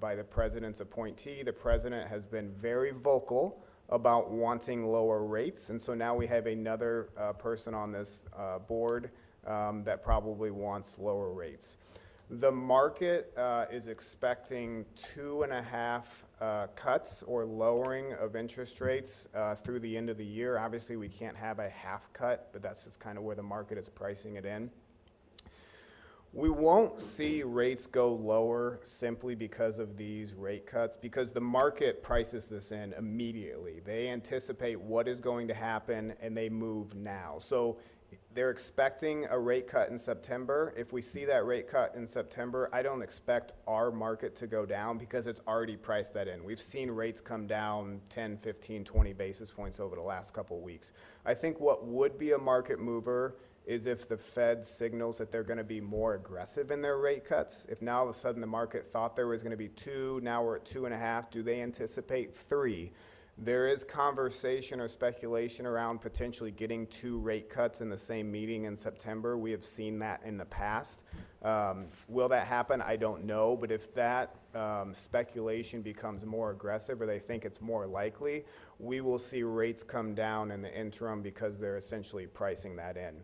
by the president's appointee. The president has been very vocal about wanting lower rates, and so now we have another person on this board that probably wants lower rates. The market is expecting 2.5 cuts or lowering of interest rates through the end of the year. Obviously, we can't have a half cut, but that's just kind of where the market is pricing it in. We won't see rates go lower simply because of these rate cuts, because the market prices this in immediately. They anticipate what is going to happen and they move now. So they're expecting a rate cut in September. If we see that rate cut in September, I don't expect our market to go down because it's already priced that in. We've seen rates come down 10, 15, 20 basis points over the last couple weeks. I think what would be a market mover is if the Fed signals that they're going to be more aggressive in their rate cuts. If now all of a sudden the market thought there was going to be 2, now we're at 2.5, do they anticipate 3? There is conversation or speculation around potentially getting 2 rate cuts in the same meeting in September. We have seen that in the past. Will that happen? I don't know, but if that speculation becomes more aggressive or they think it's more likely, we will see rates come down in the interim because they're essentially pricing that in.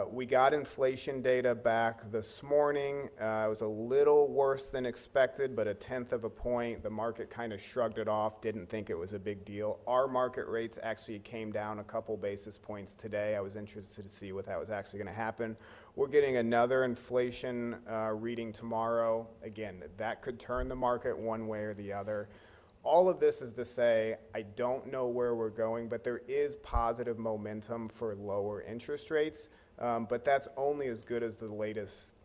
We got inflation data back this morning. It was a little worse than expected, but 1/10 of a point. The market kind of shrugged it off, didn't think it was a big deal. Our market rates actually came down a couple basis points today. I was interested to see what that was actually going to happen. We're getting another inflation reading tomorrow. Again, that could turn the market one way or the other. All of this is to say, I don't know where we're going, but there is positive momentum for lower interest rates. But that's only as good as the latest,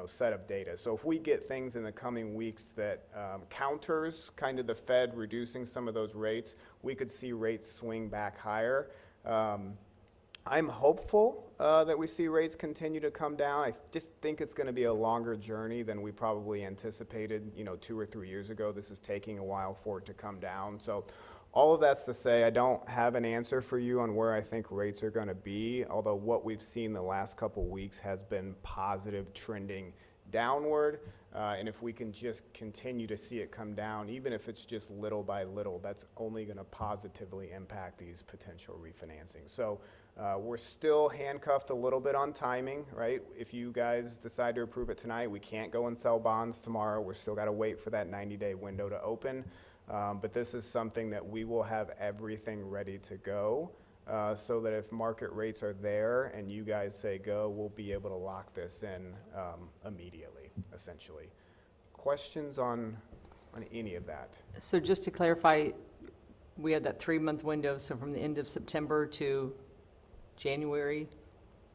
set of data. So if we get things in the coming weeks that counters kind of the Fed reducing some of those rates, we could see rates swing back higher. I'm hopeful that we see rates continue to come down. I just think it's going to be a longer journey than we probably anticipated, 2 or 3 years ago. This is taking a while for it to come down. So all of that's to say I don't have an answer for you on where I think rates are going to be, although what we've seen the last couple weeks has been positive, trending downward. And if we can just continue to see it come down, even if it's just little by little, that's only going to positively impact these potential refinancings. So we're still handcuffed a little bit on timing, right? If you guys decide to approve it tonight, we can't go and sell bonds tomorrow. We're still got to wait for that 90-day window to open. But this is something that we will have everything ready to go so that if market rates are there and you guys say go, we'll be able to lock this in immediately, essentially. Questions on any of that? So just to clarify, we have that 3-month window, so from the end of September to January,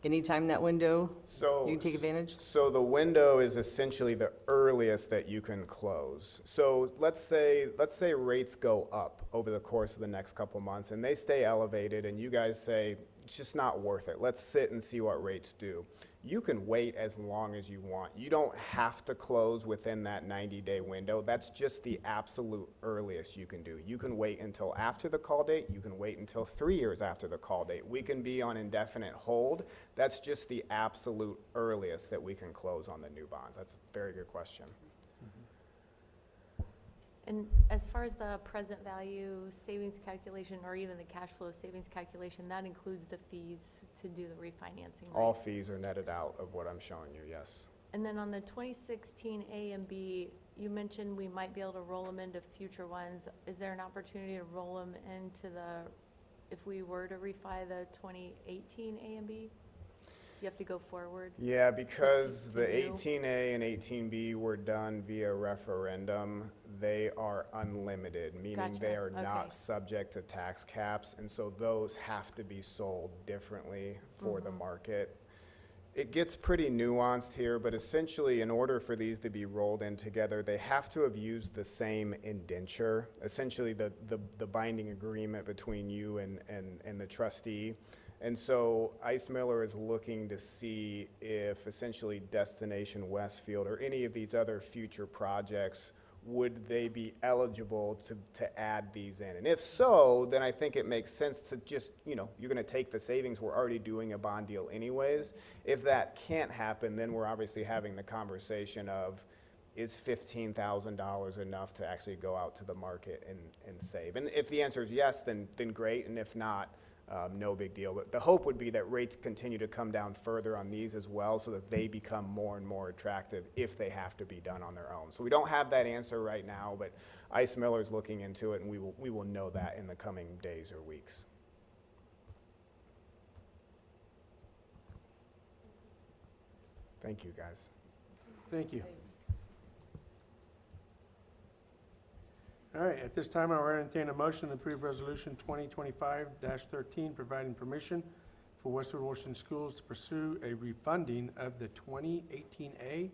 anytime in that window, you can take advantage? So the window is essentially the earliest that you can close. So let's say rates go up over the course of the next couple months and they stay elevated and you guys say, it's just not worth it. Let's sit and see what rates do. you can wait as long as you want. You don't have to close within that 90-day window. That's just the absolute earliest you can do. You can wait until after the call date. You can wait until 3 years after the call date. We can be on indefinite hold. That's just the absolute earliest that we can close on the new bonds. That's a very good question. And as far as the present value savings calculation, or even the cash flow savings calculation, that includes the fees to do the refinancing, right? All fees are netted out of what I'm showing you, yes. And then on the 2016 A and B, you mentioned we might be able to roll them into future ones. Is there an opportunity to roll them into if we were to refi the 2018 A and B? You have to go forward? Yeah, because to the do? 18A and 18B were done via referendum, they are unlimited, meaning Gotcha, they are okay. not subject to tax caps, and so those have to be sold differently for the market. It gets pretty nuanced here, but essentially, in order for these to be rolled in together, they have to have used the same indenture, essentially the binding agreement between you and the trustee. And so Ice Miller is looking to see if essentially Destination Westfield or any of these other future projects, would they be eligible to add these in? And if so, then I think it makes sense to just, you're going to take the savings. We're already doing a bond deal anyways. If that can't happen, then we're obviously having the conversation of, is $15,000 enough to actually go out to the market and save? And if the answer is yes, then great. And if not, no big deal. But the hope would be that rates continue to come down further on these as well, so that they become more and more attractive if they have to be done on their own. So we don't have that answer right now, but Ice Miller's looking into it, and we will know that in the coming days or weeks. Thank you, guys. Thank you. All right, at this time, I will entertain a motion to approve Resolution 2025-13, providing permission for Westfield Washington Schools to pursue a refunding of the 2018A,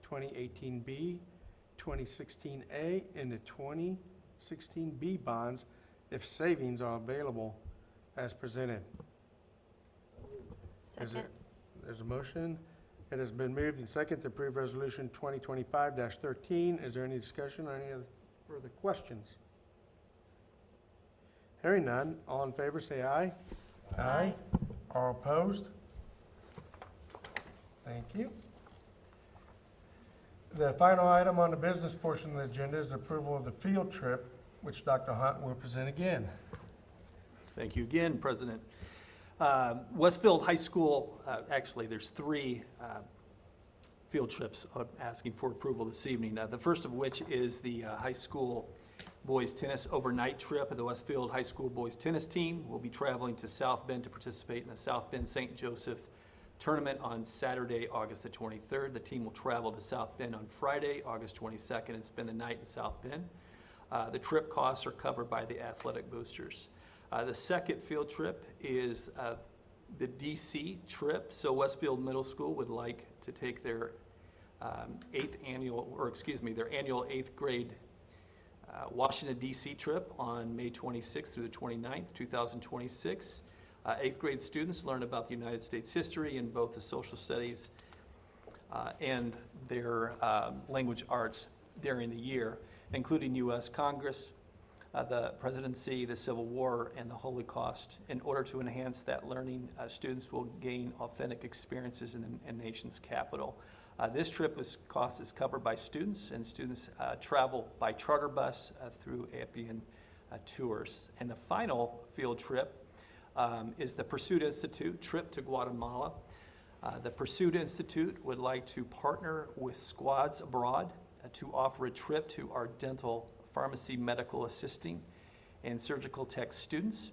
2018B, 2016A, and the 2016B bonds if savings are available as presented. Second. There's a motion. It has been moved and seconded to approve Resolution 2025-13. Is there any discussion or any other further questions? Hearing none, all in favor say aye. Aye. All opposed? Thank you. The final item on the business portion of the agenda is approval of the field trip, which Dr. Hunt will present again. Thank you again, President. Westfield High School, actually, there's three field trips asking for approval this evening. The first of which is the high school boys tennis overnight trip of the Westfield High School boys tennis team. We'll be traveling to South Bend to participate in the South Bend St. Joseph tournament on Saturday, August the 23rd. The team will travel to South Bend on Friday, August 22nd, and spend the night in South Bend. The trip costs are covered by the athletic boosters. The second field trip is the DC trip. So Westfield Middle School would like to take their their annual eighth grade Washington DC trip on May 26th through the 29th, 2026. Eighth grade students learn about the United States history in both the social studies and their language arts during the year, including U.S. Congress, the presidency, the Civil War, and the Holocaust. In order to enhance that learning, students will gain authentic experiences in the nation's capital. This trip cost is covered by students, and students travel by charter bus through Appian Tours. And the final field trip is the Pursuit Institute trip to Guatemala. The Pursuit Institute would like to partner with Squads Abroad to offer a trip to our dental, pharmacy, medical assisting, and surgical tech students.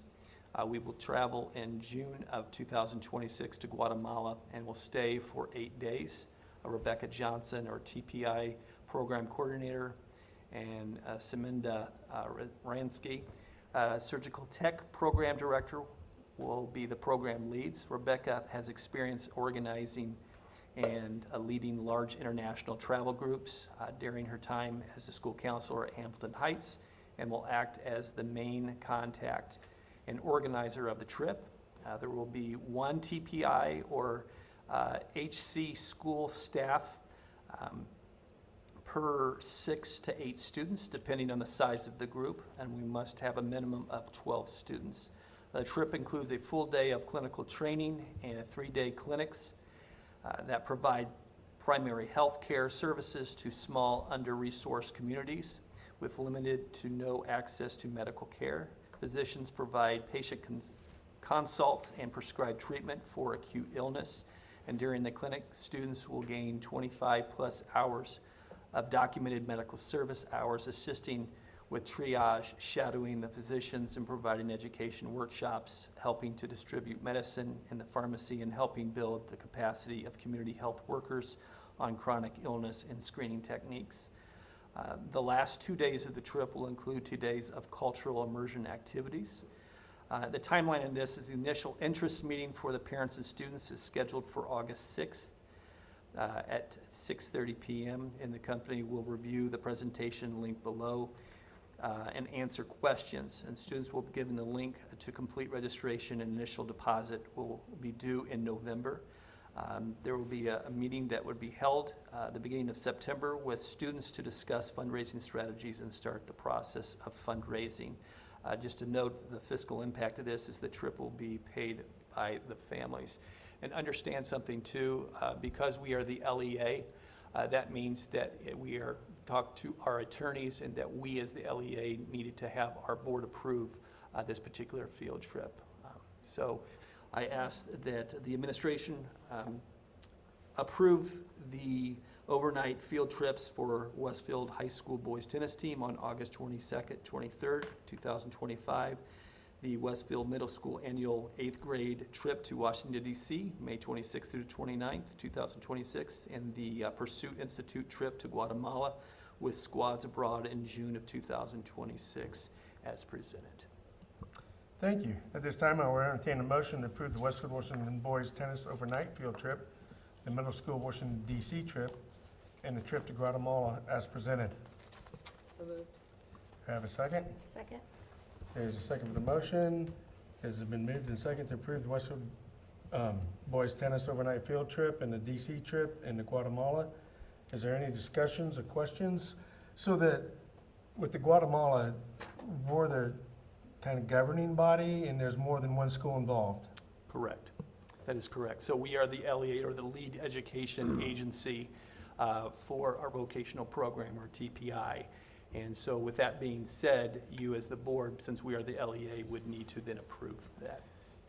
We will travel in June of 2026 to Guatemala and will stay for 8 days. Rebecca Johnson, our TPI program coordinator, and Seminda Ransky, surgical tech program director, will be the program leads. Rebecca has experience organizing and leading large international travel groups during her time as the school counselor at Hamilton Heights, and will act as the main contact and organizer of the trip. There will be one TPI or HC school staff, per 6 to 8 students, depending on the size of the group, and we must have a minimum of 12 students. The trip includes a full day of clinical training and 3-day clinics that provide primary health care services to small, under-resourced communities with limited to no access to medical care. Physicians provide patient consults and prescribe treatment for acute illness. And during the clinic, students will gain 25+ hours of documented medical service hours, assisting with triage, shadowing the physicians, and providing education workshops, helping to distribute medicine in the pharmacy, and helping build the capacity of community health workers on chronic illness and screening techniques. The last 2 days of the trip will include 2 days of cultural immersion activities. The timeline in this is the initial interest meeting for the parents and students is scheduled for August 6th. At 6:30 p.m. and the company will review the presentation linked below and answer questions. And students will be given the link to complete registration, and initial deposit will be due in November. There will be a meeting that would be held at the beginning of September with students to discuss fundraising strategies and start the process of fundraising. Just to note, the fiscal impact of this is the trip will be paid by the families. And understand something too, because we are the LEA, that means that we are talked to our attorneys, and that we as the LEA needed to have our board approve this particular field trip. So I ask that the administration approve the overnight field trips for Westfield High School boys tennis team on August 22nd, 23rd, 2025. The Westfield Middle School annual 8th grade trip to Washington, D.C., May 26th through 29th, 2026, and the Pursuit Institute trip to Guatemala with squads abroad in June of 2026 as presented. Thank you. At this time, I will entertain a motion to approve the Westfield Washington boys tennis overnight field trip, the middle school Washington, D.C. trip, and the trip to Guatemala as presented. So moved. Have a second? Second? There's a second for the motion. Has it been moved and second to approve the Westfield boys tennis overnight field trip and the DC trip and the Guatemala? Is there any discussions or questions? So that with the Guatemala, we're the kind of governing body and there's more than one school involved. Correct. That is correct. So we are the LEA, or the lead education agency for our vocational program, or TPI. And so with that being said, you as the board, since we are the LEA, would need to then approve that.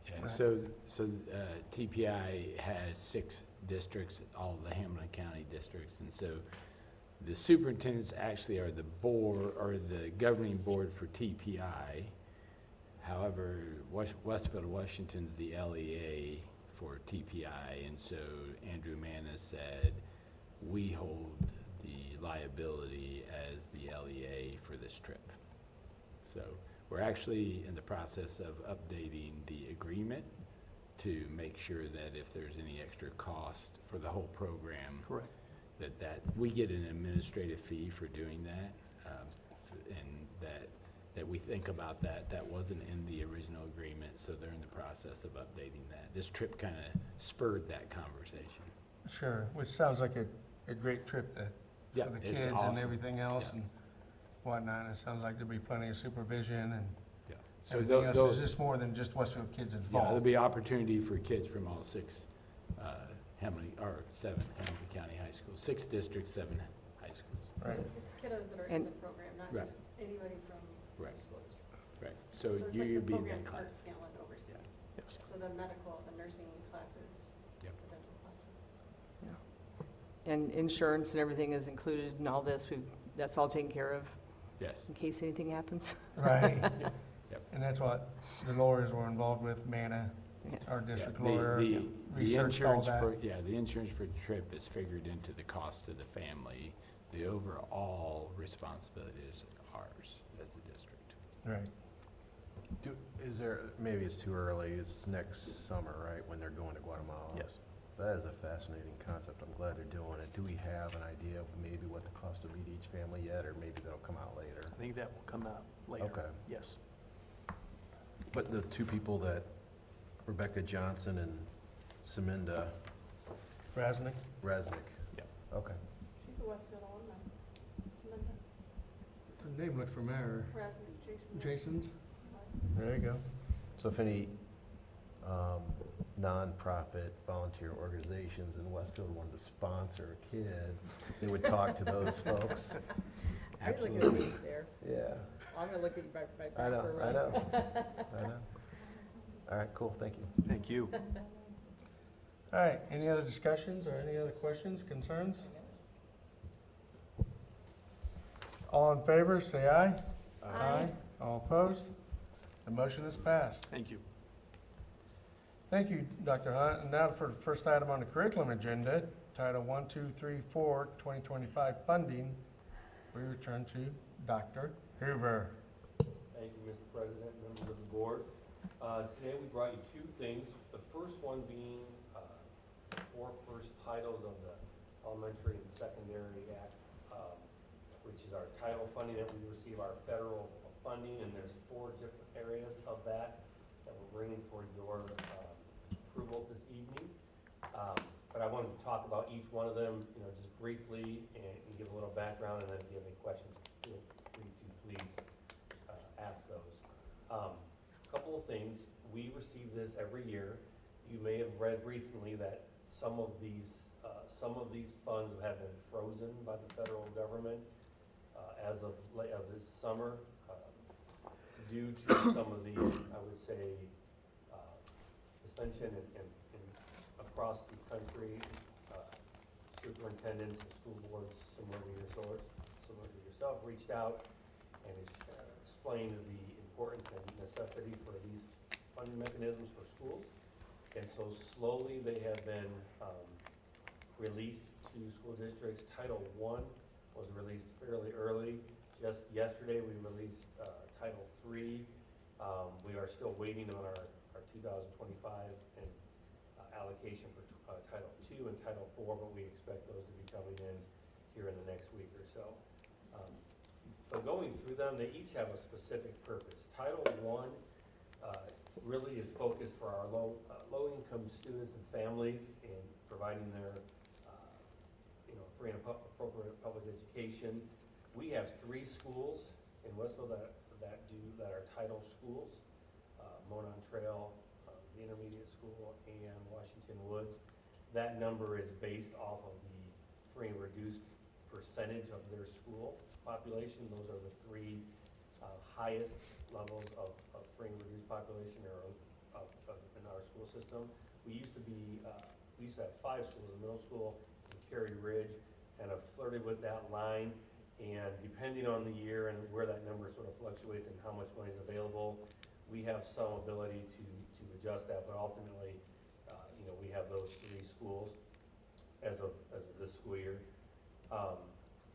Yeah, so TPI has 6 districts, all of the Hamilton County districts, and so the superintendents actually are the board, or the governing board for TPI. However, Westfield Washington's the LEA for TPI, and so Andrew Manna said, we hold the liability as the LEA for this trip. So we're actually in the process of updating the agreement to make sure that if there's any extra cost for the whole program, Correct. that we get an administrative fee for doing that, and that we think about that. That wasn't in the original agreement, so they're in the process of updating that. This trip kind of spurred that conversation. Sure, which sounds like a great trip for the it's kids and awesome. everything else Yeah. and whatnot. It sounds like there'll be plenty of supervision and Yeah. So everything else. those, It's just more than just Westfield kids yeah, there'll involved. be opportunity for kids from all 6 7 Hamilton County high schools, 6 districts, 7 high schools. Right. It's kiddos that are And- in the program, not Right. just anybody from Right. school districts. Right. So So it's like you'd the be in program that for class. Scanlon overseas. Yes. So the medical, the nursing classes, Yep. the dental classes. And insurance and everything is included in all this. That's all taken care of Yes. in case anything happens. Right. Yep. And that's what the lawyers were involved with, Manna, Yeah. our district Yeah, lawyer, the researched all insurance that. for, the insurance for the trip is figured into the cost of the family. The overall responsibility is ours as a district. Right. Maybe it's too early, it's next summer, right, when they're going to Guatemala? Yes. That is a fascinating concept, I'm glad they're doing it. Do we have an idea of maybe what the cost will be to each family yet, or maybe that'll come out later? I think that will come out later. Okay. Yes. But the 2 people that, Rebecca Johnson and Seminda, Rasnick? Resnick. Yep. Okay. She's a Westfield alumna. Samantha Her name looked familiar. Rasnick, Jason. Jason's? There you go. So if any nonprofit volunteer organizations in Westfield wanted to sponsor a kid, they would talk to those folks. I was looking at Absolutely. you there. Yeah, I'm gonna look at you right back. I know. All right, cool, thank you. Thank you. All right, any other discussions or any other questions, concerns? All in favor, say aye. Aye. All opposed? The motion is passed. Thank you. Thank you, Dr. Hunt. And now for the first item on the curriculum agenda, Title 1, 2, 3, 4, 2025 funding, we return to Dr. Hoover. Thank you, Mr. President, members of the board. Today we brought you two things. The first one being 4 first titles of the Elementary and Secondary Act, which is our title funding that we receive our federal funding, and there's 4 different areas of that we're bringing for your approval this evening. But I wanted to talk about each one of them, just briefly and give a little background, and then if you have any questions, feel free to please ask those. Couple of things. We receive this every year. You may have read recently that some of these funds have been frozen by the federal government as of this summer due to some of the, I would say, ascension and across the country, superintendents and school boards similar to yourself reached out and explained the importance and necessity for these funding mechanisms for schools. And so slowly they have been released to school districts. Title I was released fairly early. Just yesterday we released Title III. We are still waiting on our 2025 and allocation for Title II and Title IV, but we expect those to be coming in here in the next week or so. But going through them, they each have a specific purpose. Title I really is focused for our low-income students and families in providing their free and appropriate public education. We have 3 schools in Westfield that are title schools, Monon Trail, the intermediate school, and Washington Woods. That number is based off of the free and reduced percentage of their school population. Those are the 3 highest levels of free and reduced population in our school system. We used to have 5 schools in middle school in Cary Ridge, kind of flirted with that line, and depending on the year and where that number sort of fluctuates and how much money is available, we have some ability to adjust that, but ultimately, we have those 3 schools as of this school year.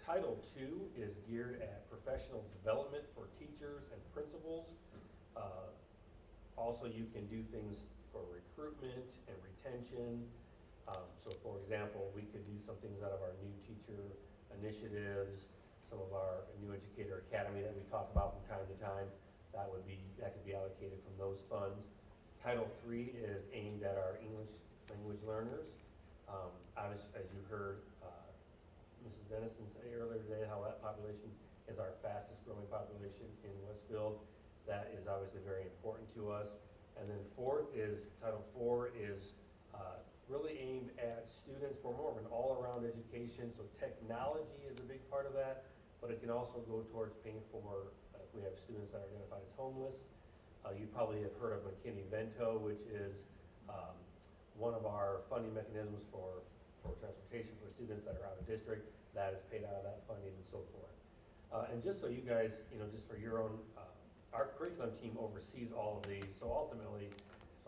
Title II is geared at professional development for teachers and principals. Also, you can do things for recruitment and retention. So for example, we could do some things out of our new teacher initiatives, some of our new educator academy that we talk about from time to time. That could be allocated from those funds. Title III is aimed at our English language learners. As you heard Mrs. Dennison say earlier today, how that population is our fastest growing population in Westfield. That is obviously very important to us. And then Title IV is really aimed at students for more of an all-around education. So technology is a big part of that, but it can also go towards paying for, if we have students that are identified as homeless. You probably have heard of McKinney-Vento, which is one of our funding mechanisms for transportation for students that are out of district. That is paid out of that funding and so forth. And just so you guys, just for your own, our curriculum team oversees all of these. So ultimately,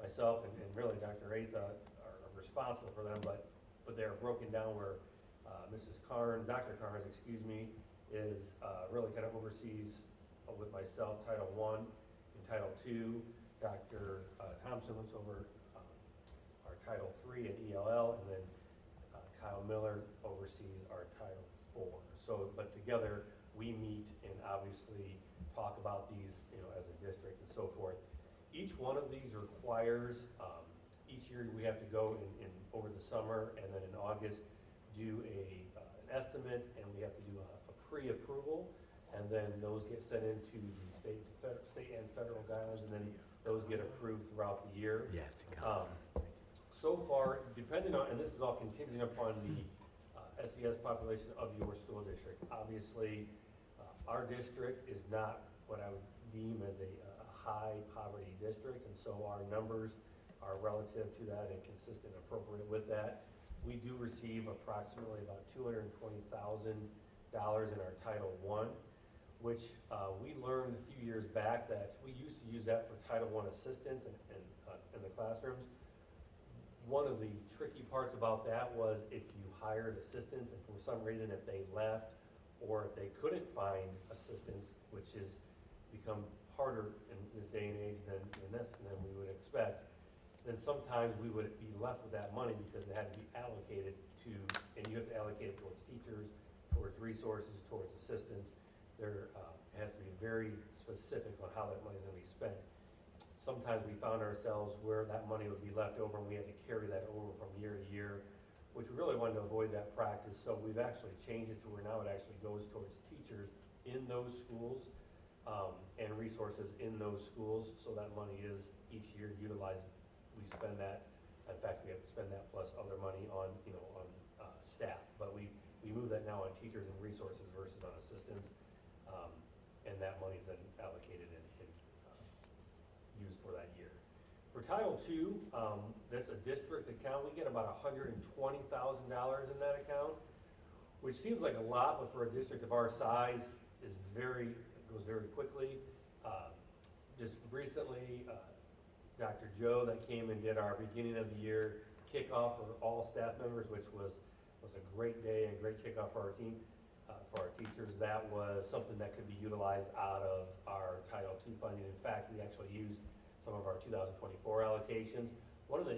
myself and really Dr. Atha are responsible for them, but they are broken down where Dr. Carnes, is really kind of oversees with myself Title I and Title II. Dr. Thompson looks over our Title III and ELL, and then Kyle Miller oversees our Title IV. So, but together we meet and obviously talk about these, as a district and so forth. Each one of these requires each each year we have to go over the summer and then in August do an estimate, and we have to do a pre-approval, and then those get sent into the state and federal guidelines, and then those get approved throughout the year. So far, depending on, and this is all contingent upon the SES population of your school district. Obviously, our district is not what I would deem as a high poverty district, and so our numbers are relative to that and consistent and appropriate with that. We do receive approximately about $220,000 in our Title I, which we learned a few years back that we used to use that for Title I assistance in the classrooms. One of the tricky parts about that was if you hired assistants and for some reason if they left or if they couldn't find assistance, which has become harder in this day and age than we would expect, then sometimes we would be left with that money because it had to be allocated to, and you have to allocate it towards teachers, towards resources, towards assistance. There has to be very specific on how that money is going to be spent. Sometimes we found ourselves where that money would be left over and we had to carry that over from year to year, which we really wanted to avoid that practice. So we've actually changed it to where now it actually goes towards teachers in those schools and resources in those schools. So that money is each year utilized. We spend that. In fact, we have to spend that plus other money on, staff. But we move that now on teachers and resources versus on assistants. And that money is then allocated and used for that year. For Title II, that's a district account. We get about $120,000 in that account, which seems like a lot, but for a district of our size, it goes very quickly. Just recently, Dr. Joe that came and did our beginning of the year kickoff for all staff members, which was a great day and great kickoff for our team, for our teachers. That was something that could be utilized out of our Title II funding. In fact, we actually used some of our 2024 allocations. One of the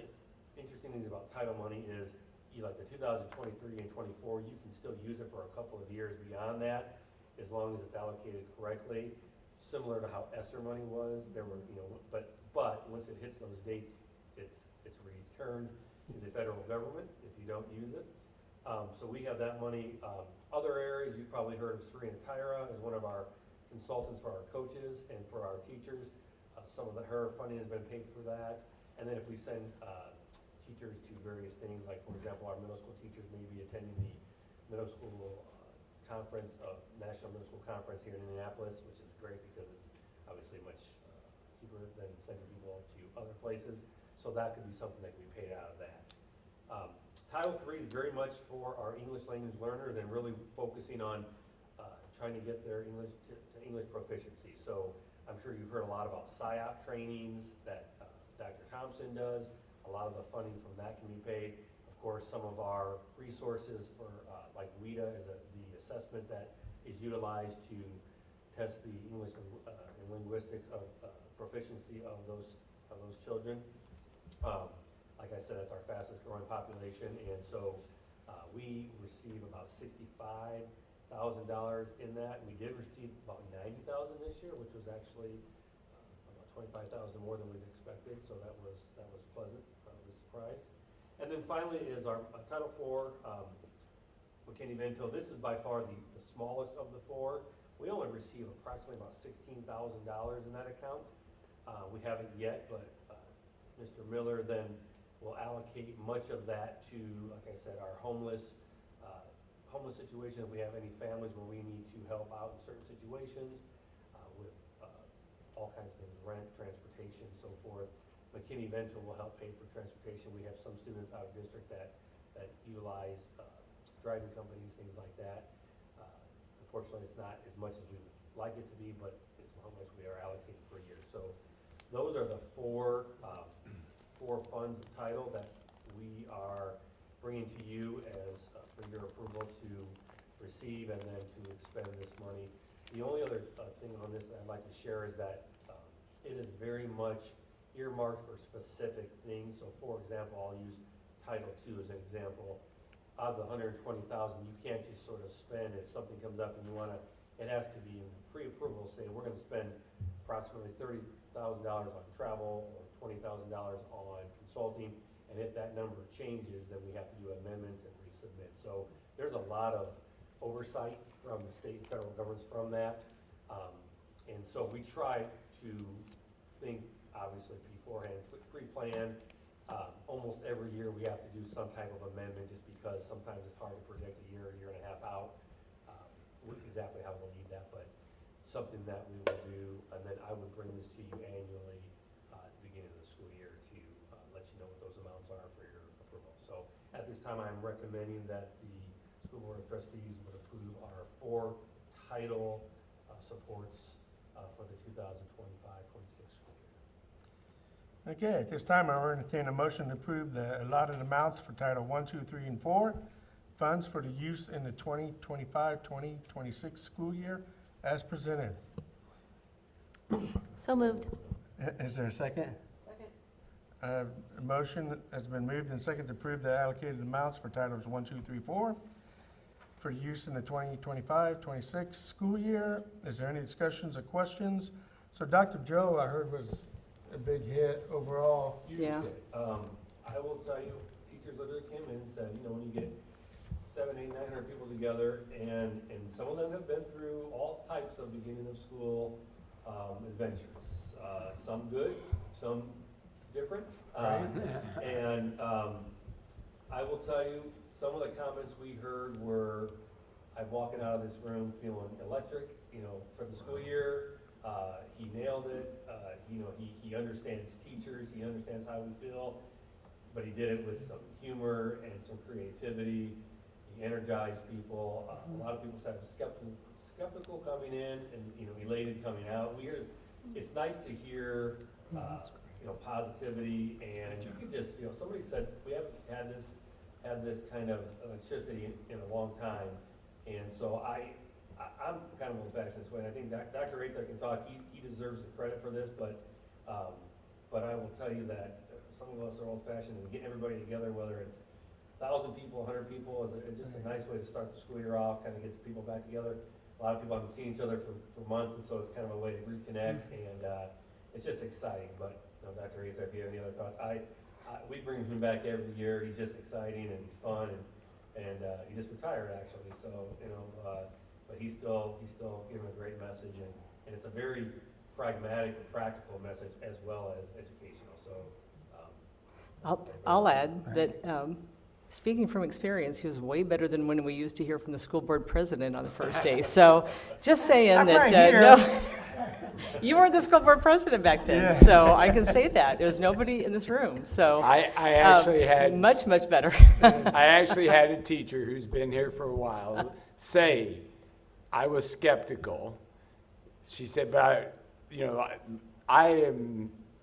interesting things about title money is like the 2023 and 24, you can still use it for a couple of years beyond that as long as it's allocated correctly. Similar to how ESSER money was, there were, but once it hits those dates, it's returned to the federal government if you don't use it. So we have that money. Other areas, you've probably heard of Serena Tyra as one of our consultants for our coaches and for our teachers. Some of her funding has been paid for that. And then if we send teachers to various things, like for example, our middle school teachers may be attending the middle school conference, National Middle School Conference here in Indianapolis, which is great because it's obviously much cheaper than sending people to other places. So that could be something that can be paid out of that. Title III is very much for our English language learners and really focusing on trying to get their English to English proficiency. So I'm sure you've heard a lot about SIOP trainings that Dr. Thompson does. A lot of the funding from that can be paid. Of course, some of our resources for like WIDA is the assessment that is utilized to test the English and linguistics of proficiency of those children. Like I said, it's our fastest growing population, and so we receive about $65,000 in that. We did receive about $90,000 this year, which was actually about $25,000 more than we'd expected. So that was pleasant. I was surprised. And then finally is our Title IV, McKinney-Vento. This is by far the smallest of the four. We only receive approximately about $16,000 in that account. We haven't yet, but Mr. Miller then will allocate much of that to, like I said, our homeless situation. If we have any families where we need to help out in certain situations with all kinds of things, rent, transportation, so forth. McKinney-Vento will help pay for transportation. We have some students out of district that utilize driving companies, things like that. Unfortunately, it's not as much as we would like it to be, but it's how much we are allocated per year. So those are the four funds of title that we are bringing to you as for your approval to receive and then to expend this money. The only other thing on this that I'd like to share is that it is very much earmarked for specific things. So for example, I'll use Title II as an example. Out of the $120,000, you can't just sort of spend if something comes up and you want to, it has to be in pre-approval, say we're going to spend approximately $30,000 on travel or $20,000 on consulting, And if that number changes, then we have to do amendments and resubmit. So there's a lot of oversight from the state and federal governments from that. And so we try to think, obviously, beforehand, pre-plan. Almost every year, we have to do some type of amendment just because sometimes it's hard to predict a year and a half out exactly how we'll need that, but something that we will do. And then I would bring this to you annually at the beginning of the school year to let you know what those amounts are for your approval. So at this time, I'm recommending that the School Board of Trustees would approve our 4 title supports for the 2025-26 school year. Okay, at this time, I will entertain a motion to approve the allotted amounts for Title I, II, III, and IV, funds for the use in the 2025-2026 school year as presented. So moved. Is there a second? Second. A motion has been moved and seconded to approve the allocated amounts for Titles I, II, III, IV for use in the 2025-26 school year. Is there any discussions or questions? So Dr. Joe, I heard, was a big hit overall. Yeah. I will tell you, teachers literally came in and said, you know, when you get 700, 800, 900 people together, and some of them have been through all types of beginning of school adventures. Some good, some different. And I will tell you, some of the comments we heard were, I'm walking out of this room feeling electric, you know, for the school year. He nailed it. You know, he understands teachers. He understands how we feel, but he did it with some humor and some creativity. He energized people. A lot of people said skeptical coming in and, you know, elated coming out. It's nice to hear, you know, positivity, and you can just feel, somebody said, we haven't had this kind of electricity in a long time. And so I'm kind of old-fashioned this way, and I think Dr. Ather can talk. He deserves the credit for this, but I will tell you that some of us are old-fashioned, and getting everybody together, whether it's 1,000 people, 100 people, is just a nice way to start the school year off, kind of gets people back together. A lot of people haven't seen each other for months, and so it's kind of a way to reconnect, and it's just exciting. But, you know, Dr. Ather, if you have any other thoughts, we bring him back every year. He's just exciting, and he's fun, and he just retired, actually, so, you know, but he's still giving a great message, and it's a very pragmatic and practical message as well as educational. So I'll add that, speaking from experience, he was way better than when we used to hear from the school board president on the first day. So just saying I'm that, right here. no, you were the school board president back then, Yeah. so I can say that. There's nobody in this room, so. I actually had. Much better. I actually had a teacher who's been here for a while say, I was skeptical. She said, but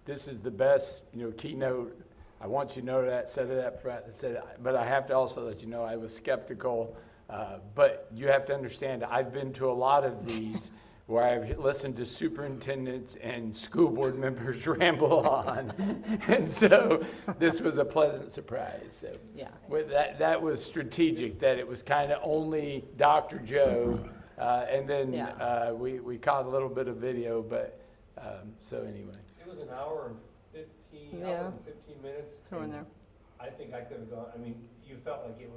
this is the best, keynote. I want you to know that, said it up front. Said, but I have to also let you know I was skeptical. But you have to understand, I've been to a lot of these where I've listened to superintendents and school board members ramble on. And so this was a pleasant surprise. So Yeah. with that was strategic, that it was kind of only Dr. Joe. And then Yeah. we caught a little bit of video, but so anyway. it was an hour and 15 minutes. Throw in and there. I think I could have gone, I mean, you felt like it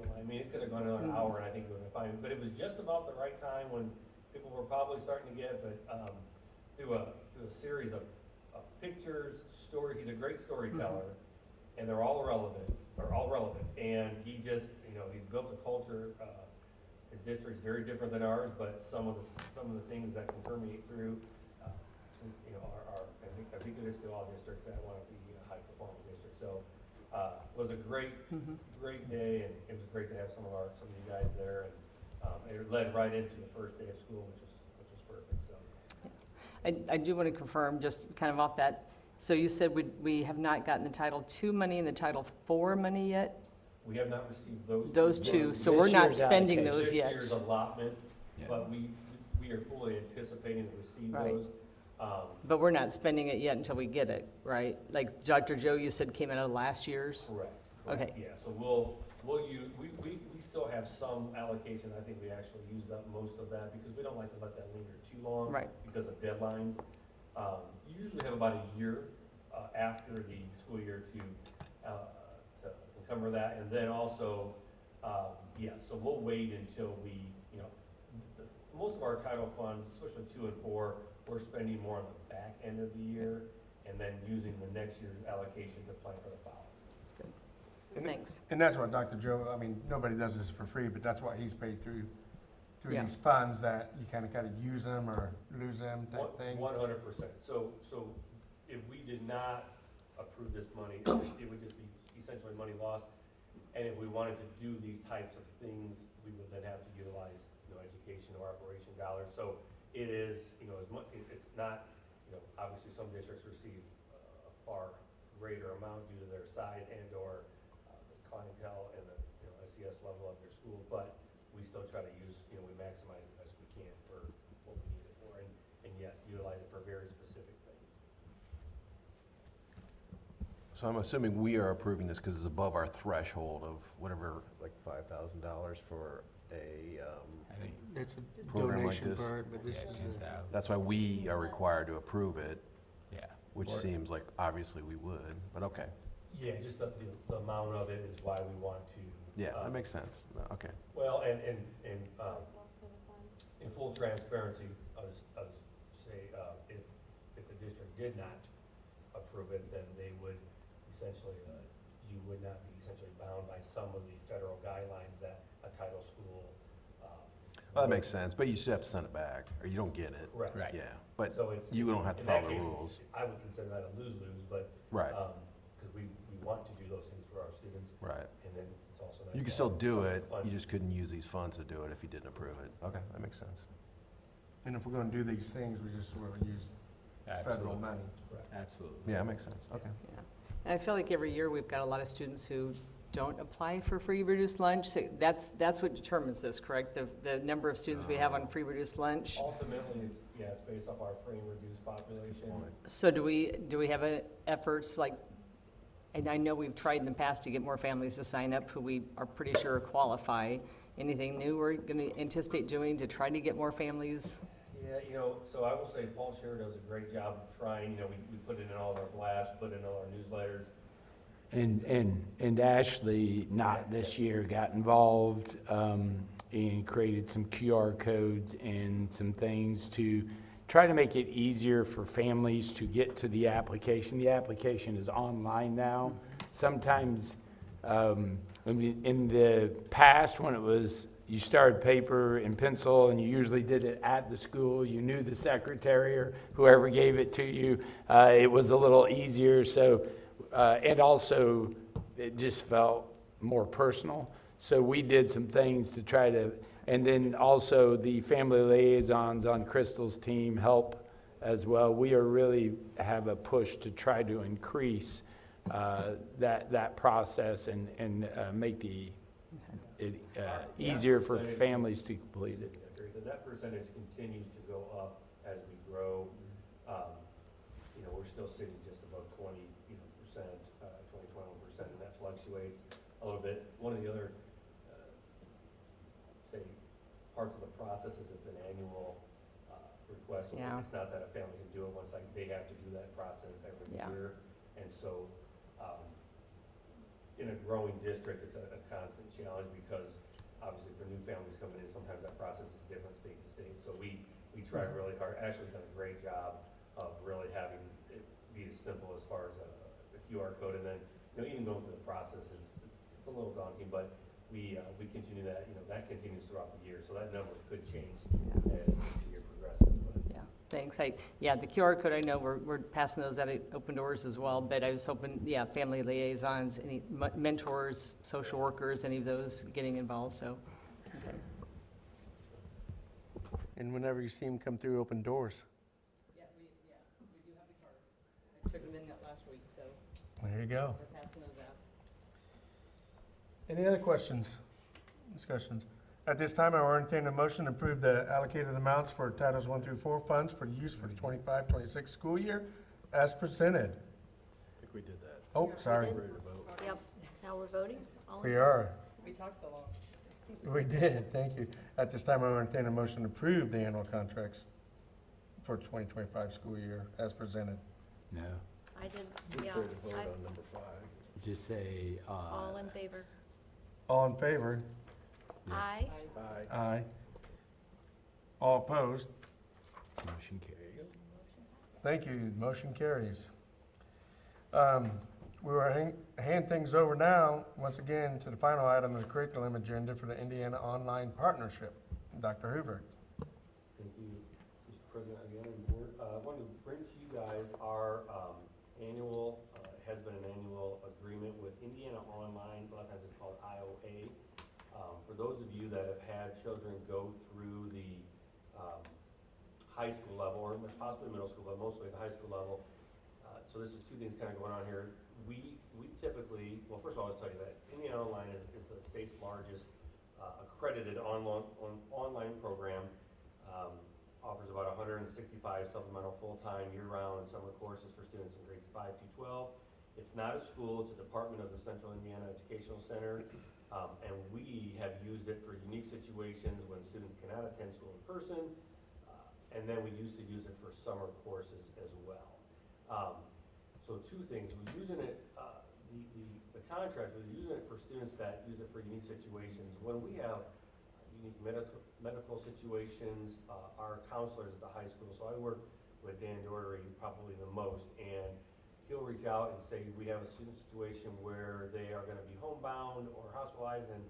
could have gone another hour, and I think it would have been fine. But it was just about the right time when people were probably starting to get, but through a series of pictures, stories. He's a great storyteller, and they're all relevant. And he just, he's built a culture. His district's very different than ours, but some of the things that can permeate through, are I think it is to all districts that want to be a high-performing district. So it was a great day, and it was great to have some of you guys there, and it led right into the first day of school, which was perfect. So I do want to confirm, just kind of off that, so you said we have not gotten the Title II money and the Title IV money yet? we have not received those. Those two, so we're This not year's spending allocation. those This yet. year's allotment, Yeah. but we are fully anticipating to receive Right. those. But we're not spending it yet until we get it, right? Like Dr. Joe, you said came out of last year's? Correct. Okay. Yeah, so we'll use, we still have some allocation. I think we actually used up most of that because we don't like to let that linger too long. Right. Because of deadlines. You usually have about a year after the school year to cover that. And then also, yes, so we'll wait until we, most of our title funds, especially 2 and 4, we're spending more on the back end of the year and then using the next year's allocation to plan for the following. Thanks. And that's what Dr. Joe, I mean, nobody does this for free, but that's what he's paid through Yeah. these funds, that you kind of use them or lose them type thing. 100%. So if we did not approve this money, it would just be essentially money lost. And if we wanted to do these types of things, we would then have to utilize, education or operation dollars. So it is, as much, it's not, obviously some districts receive a far greater amount due to their size and/or the clientele and the, SES level of their school, but we still try to use, we maximize it best we can for what we need it for, and yes, utilize it for very specific things. So I'm assuming we are approving this because it's above our threshold of whatever, like $5,000 for a, I think, It's a program like donation this? part, but this yeah, is 10,000. that's why we are required to approve it, Yeah. which Or- seems like obviously we would, but okay. Yeah, just the amount of it is why we want to. Yeah, that makes sense. Okay. Well, and in full transparency, I was say, if the district did not approve it, then they would essentially, you would not be essentially bound by some of the federal guidelines that a title school. Well, that makes sense, but you still have to send it back, or you don't get it. Correct. Right. Yeah, but So it's. you don't have to in that follow the case, rules. I would consider that a lose-lose, but. Right. Because we want to do those things for our students, Right. and then it's also nice. You to can still have do some it, fun- you just couldn't use these funds to do it if you didn't approve it. Okay, that makes sense. And if we're gonna do these things, we just will use federal Absolutely. money. Absolutely. Yeah, that makes sense, okay. Yeah. And I feel like every year we've got a lot of students who don't apply for free reduced lunch. So that's what determines this, correct? The number of students we have on free reduced lunch. Ultimately, it's based off our free and reduced population. So do we have efforts like, and I know we've tried in the past to get more families to sign up who we are pretty sure qualify. Anything new we're going to anticipate doing to try to get more families? Yeah, so I will say Paul Scherer does a great job of trying, we put it in all of our blasts, put it in all our newsletters. And Ashley, not this year, got involved and created some QR codes and some things to try to make it easier for families to get to the application. The application is online now. Sometimes, in the past, when it was, you started paper and pencil and you usually did it at the school, you knew the secretary or whoever gave it to you, it was a little easier. So, and also, it just felt more personal. So we did some things to try to, and then also the family liaisons on Crystal's team help as well. We are really have a push to try to increase that process and make it easier for families to complete it. That percentage continues to go up as we grow. We're still sitting just above 20%, 21%, and that fluctuates a little bit. One of the other, say, parts of the process is it's an annual request. So Yeah. it's not that a family can do it once, like, they have to do that process every Yeah. year. And so, in a growing district, it's a constant challenge because obviously for new families coming in, sometimes that process is different state to state. So we try really hard. Ashley's done a great job of really having it be as simple as far as a QR code. And then, even going through the process is it's a little daunting, but we continue that, that continues throughout the year. So that number could change as the year progresses. But Yeah, thanks. The QR code, I know we're passing those out at Open Doors as well, but I was hoping, family liaisons, any mentors, social workers, any of those getting involved, so. Okay. And whenever you see them come through Open Doors. Yeah, we do have the cards. I took them in that last week, so There you go. we're passing those out. Any other questions, discussions? At this time, I will entertain a motion to approve the allocated amounts for Titles 1 through 4 funds for use for the 25-26 school year as presented. I think we did that. Oh, sorry. Ready to vote. Yep, now we're voting? All in We favor? are. We talked so long. We did, thank you. At this time, I will entertain a motion to approve the annual contracts for 2025 school year as presented. No. I did, Who's yeah. ready to vote I- on number 5? just say, All in favor? All in favor? Aye. Aye. All opposed? motion carries. Thank you, motion carries. We will hand things over now, once again, to the final item of the curriculum agenda for the Indiana Online Partnership. Dr. Hoover. Thank you, Mr. President, again, and board. I wanted to bring to you guys our annual, has been an annual agreement with Indiana Online, a lot of times it's called IOA. For those of you that have had children go through the high school level, or possibly middle school, but mostly at the high school level, so this is two things kind of going on here. We typically, well, first of all, I'll tell you that Indiana Online is the state's largest accredited online program. Offers about 165 supplemental full-time year-round and summer courses for students in grades 5 through 12. It's not a school, it's a department of the Central Indiana Educational Center, and we have used it for unique situations when students cannot attend school in person, and then we used to use it for summer courses as well. So two things, we're using it, the contract, we're using it for students that use it for unique situations. When we have unique medical situations, our counselors at the high school, so I work with Dan Doherty probably the most, and he'll reach out and say, we have a student situation where they are gonna be homebound or hospitalized, and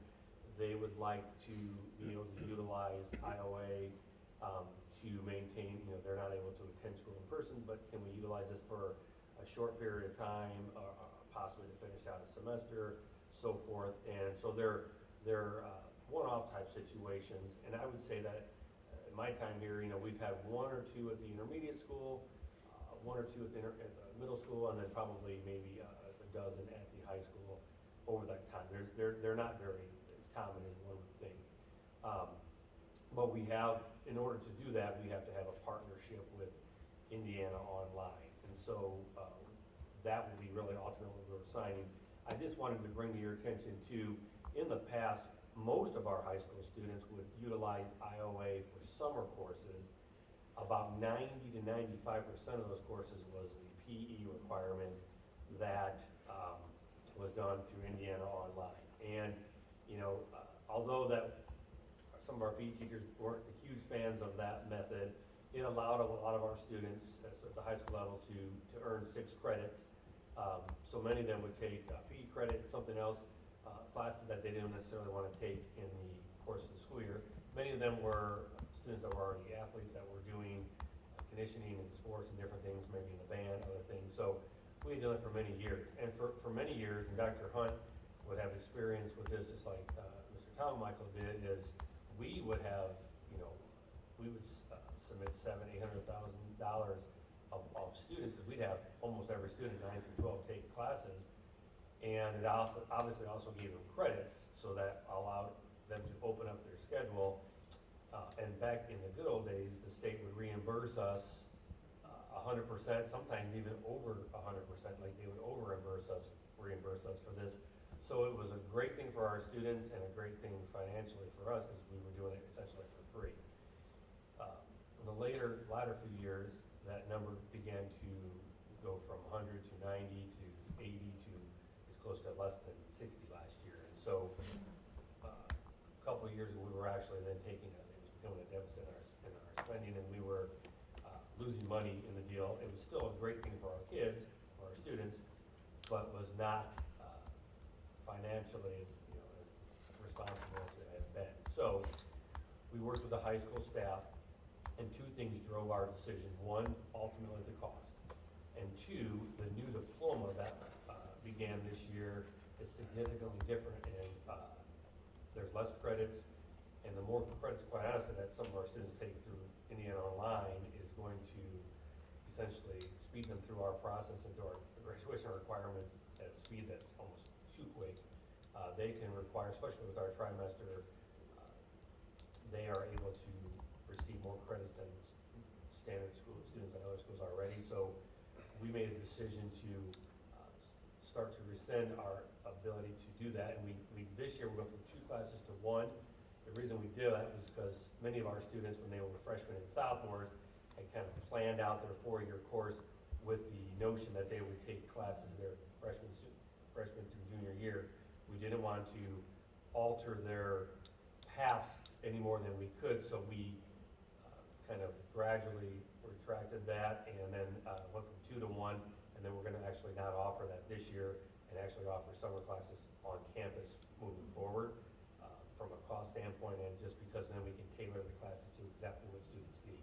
they would like to be able to utilize IOA to maintain, they're not able to attend school in person, but can we utilize this for a short period of time, possibly to finish out a semester, so forth. And so they're one-off type situations. And I would say that in my time here, we've had one or two at the intermediate school, one or two at the middle school, and then probably maybe a dozen at the high school over that time. They're not very as common as one would think. But we have, in order to do that, we have to have a partnership with Indiana Online. And so that will be really ultimately what we're signing. I just wanted to bring to your attention to, in the past, most of our high school students would utilize IOA for summer courses. About 90 to 95% of those courses was the PE requirement that was done through Indiana Online. And, although that some of our PE teachers weren't huge fans of that method, it allowed a lot of our students at the high school level to earn 6 credits. So many of them would take PE credit and something else, classes that they didn't necessarily want to take in the course of the school year. Many of them were students that were already athletes that were doing conditioning and sports and different things, maybe in the band, other things. So we had done it for many years. And for many years, and Dr. Hunt would have experience with this, just like Mr. Tom Michael did, is we would have, we would submit $700,000, $800,000 of students, because we'd have almost every student 9 through 12 take classes, and it obviously also gave them credits, so that allowed them to open up their schedule. And back in the good old days, the state would reimburse us 100%, sometimes even over 100%, like they would reimburse us for this. So it was a great thing for our students and a great thing financially for us, because we were doing it essentially for free. In the latter few years, that number began to go from 100 to 90 to 80 to as close to less than 60 last year. And so a couple of years ago, we were actually then taking it was becoming a deficit in our spending, and we were losing money in the deal. It was still a great thing for our kids, for our students, but was not financially as responsible as it had been. So we worked with the high school staff, and 2 things drove our decision. 1, ultimately the cost, and 2, the new diploma that began this year is significantly different, and there's less credits, and the more credits, quite honestly, that some of our students take through Indiana Online is going to essentially speed them through our process and through our graduation requirements at a speed that's almost too quick. They can require, especially with our trimester, they are able to receive more credits than standard school students at other schools already. So we made a decision to start to rescind our ability to do that. And we this year we went from 2 classes to 1. The reason we did that was because many of our students, when they were freshmen and sophomores, had kind of planned out their 4-year course with the notion that they would take classes their freshman freshman through junior year. We didn't want to alter their paths any more than we could, so we kind of gradually retracted that and then went from 2 to 1, and then we're going to actually not offer that this year and actually offer summer classes on campus moving forward from a cost standpoint, and just because then we can tailor the classes to exactly what students need.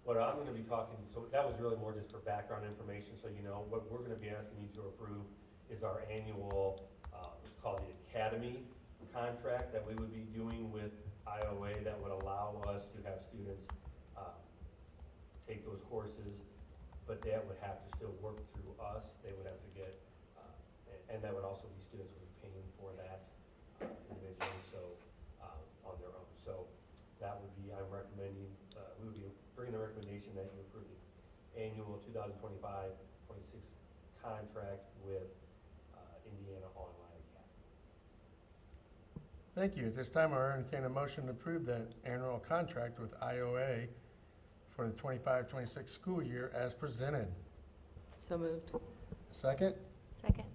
What I'm going to be talking, so that was really more just for background information, so you know, what we're going to be asking you to approve is our annual, it's called the Academy contract that we would be doing with IOA that would allow us to have students take those courses, but that would have to still work through us. They would have to get, and that would also be students would be paying for that individually, so on their own. So that would be, I'm recommending, we would be bringing the recommendation that you approve the annual 2025-26 contract with Indiana Online Academy. Thank you. At this time, I entertain a motion to approve that annual contract with IOA for the 25-26 school year as presented. So moved. Second? Second.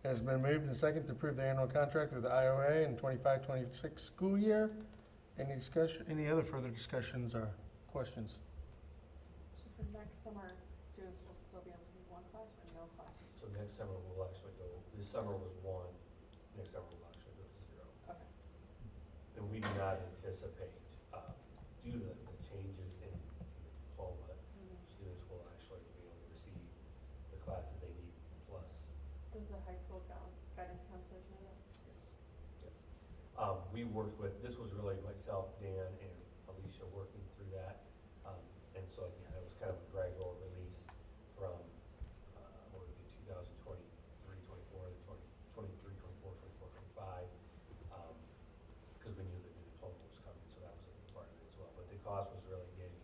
It has been moved and second to approve the annual contract with IOA in 25-26 school year. Any discussion, any other further discussions or questions? So for next summer, students will still be able to do one class or no class? So next summer we'll actually go, this summer was 1, next summer we'll actually go to 0. Okay. And we do not anticipate, due to the changes in diploma, students will actually be able to receive the classes they need plus. Does the high school guidance counselors know that? Yes. We worked with, this was really myself, Dan, and Alicia working through that. And so, yeah, it was kind of a gradual release from, what would it be, 2023, 24, 23, 24, 25, because we knew that the diploma was coming, so that was a big part of it as well. But the cost was really getting,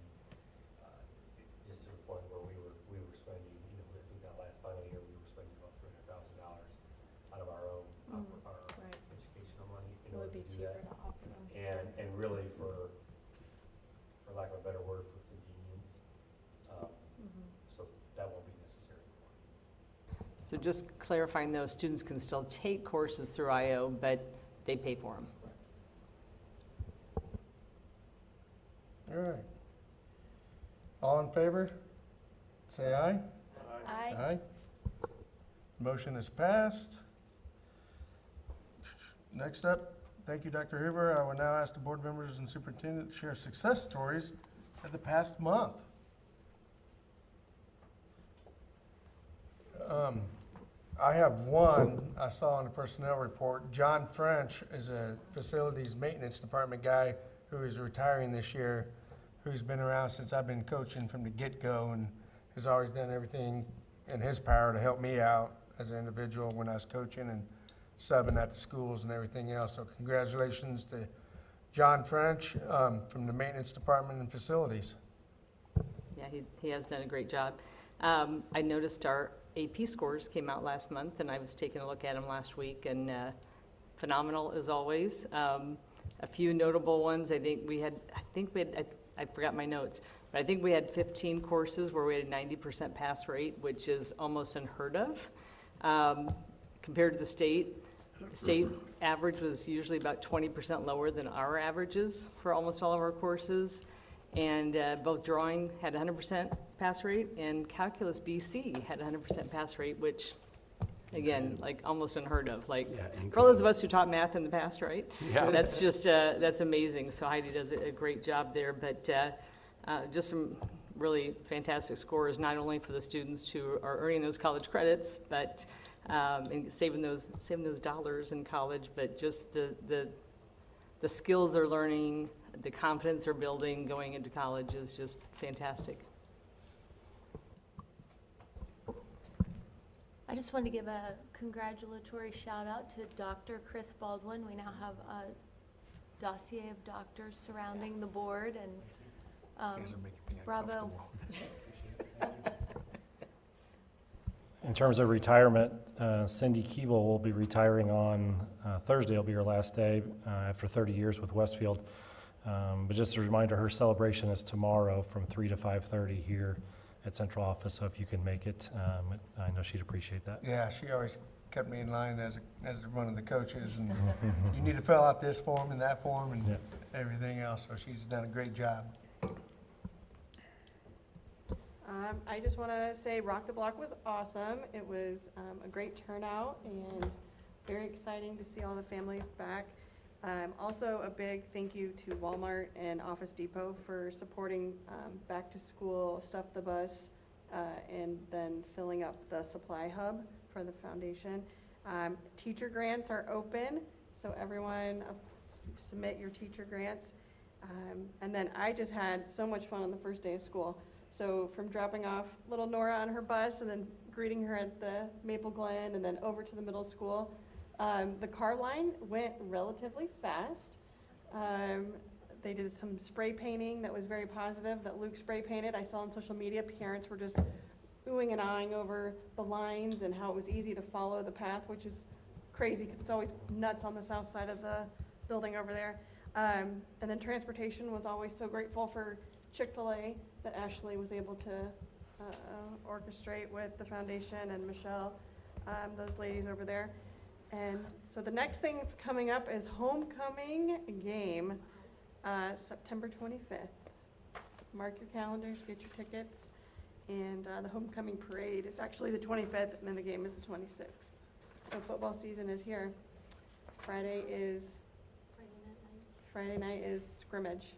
just to the point where we were spending, you know, I think that last final year, we were spending about $300,000 out of our own, our Right. educational money in It would order be to do cheaper that. to offer them. And really for lack of a better word, for convenience. So that won't be necessary anymore. So just clarifying, those students can still take courses through IO, but they pay for them. All right. All in favor? Say aye. Aye. Aye. Motion is passed. Next up, thank you, Dr. Hoover. I will now ask the board members and superintendent to share success stories of the past month. I have one I saw in the personnel report. John French is a facilities maintenance department guy who is retiring this year, who's been around since I've been coaching from the get-go and has always done everything in his power to help me out as an individual when I was coaching and subbing at the schools and everything else. So congratulations to John French from the maintenance department and facilities. Yeah, he has done a great job. I noticed our AP scores came out last month, and I was taking a look at them last week, and phenomenal as always. A few notable ones, I forgot my notes, but I think we had 15 courses where we had a 90% pass rate, which is almost unheard of. Compared to the state average was usually about 20% lower than our averages for almost all of our courses. And both drawing had 100% pass rate, and Calculus BC had 100% pass rate, which, again, like almost unheard of. Like, for all those of us who taught math in the past, right? Yeah. That's just, that's amazing. So Heidi does a great job there, but just some really fantastic scores, not only for the students who are earning those college credits, but and saving those dollars in college, but just the skills they're learning, the confidence they're building going into college is just fantastic. I just want to give a congratulatory shout out to Dr. Chris Baldwin. We now have a dossier of doctors surrounding the board, and bravo. In terms of retirement, Cindy Keeble will be retiring on Thursday. Will be her last day after 30 years with Westfield. But just a reminder, her celebration is tomorrow from 3 to 5:30 here at Central Office. So if you can make it, I know she'd appreciate that. Yeah, she always kept me in line as one of the coaches, and you need to fill out this form and that form and everything else, so she's done a great job. I just want to say Rock the Block was awesome. It was a great turnout and very exciting to see all the families back. Also, a big thank you to Walmart and Office Depot for supporting back to school, Stuff the Bus, and then filling up the supply hub for the foundation. Teacher grants are open, so everyone submit your teacher grants. And then I just had so much fun on the first day of school. So from dropping off little Nora on her bus and then greeting her at the Maple Glen and then over to the middle school, the car line went relatively fast. They did some spray painting that was very positive that Luke spray painted. I saw on social media parents were just oohing and ahhing over the lines and how it was easy to follow the path, which is crazy because it's always nuts on the south side of the building over there. And then transportation was always so grateful for Chick-fil-A that Ashley was able to orchestrate with the foundation and Michelle, those ladies over there. And so the next thing that's coming up is homecoming game, September 25th. Mark your calendars, get your tickets. And the homecoming parade is actually the 25th, and then the game is the 26th. So football season is here. Friday night is scrimmage.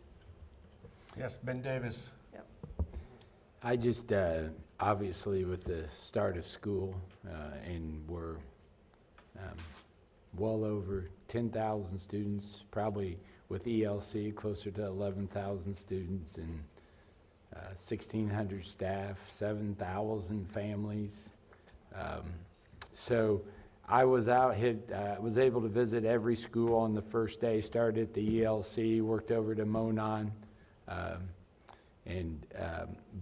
Yes, Ben Davis. Yep. I just, obviously with the start of school, and we're well over 10,000 students, probably with ELC closer to 11,000 students, and 1,600 staff, 7,000 families. So I was out, was able to visit every school on the first day, started at the ELC, worked over to Monon,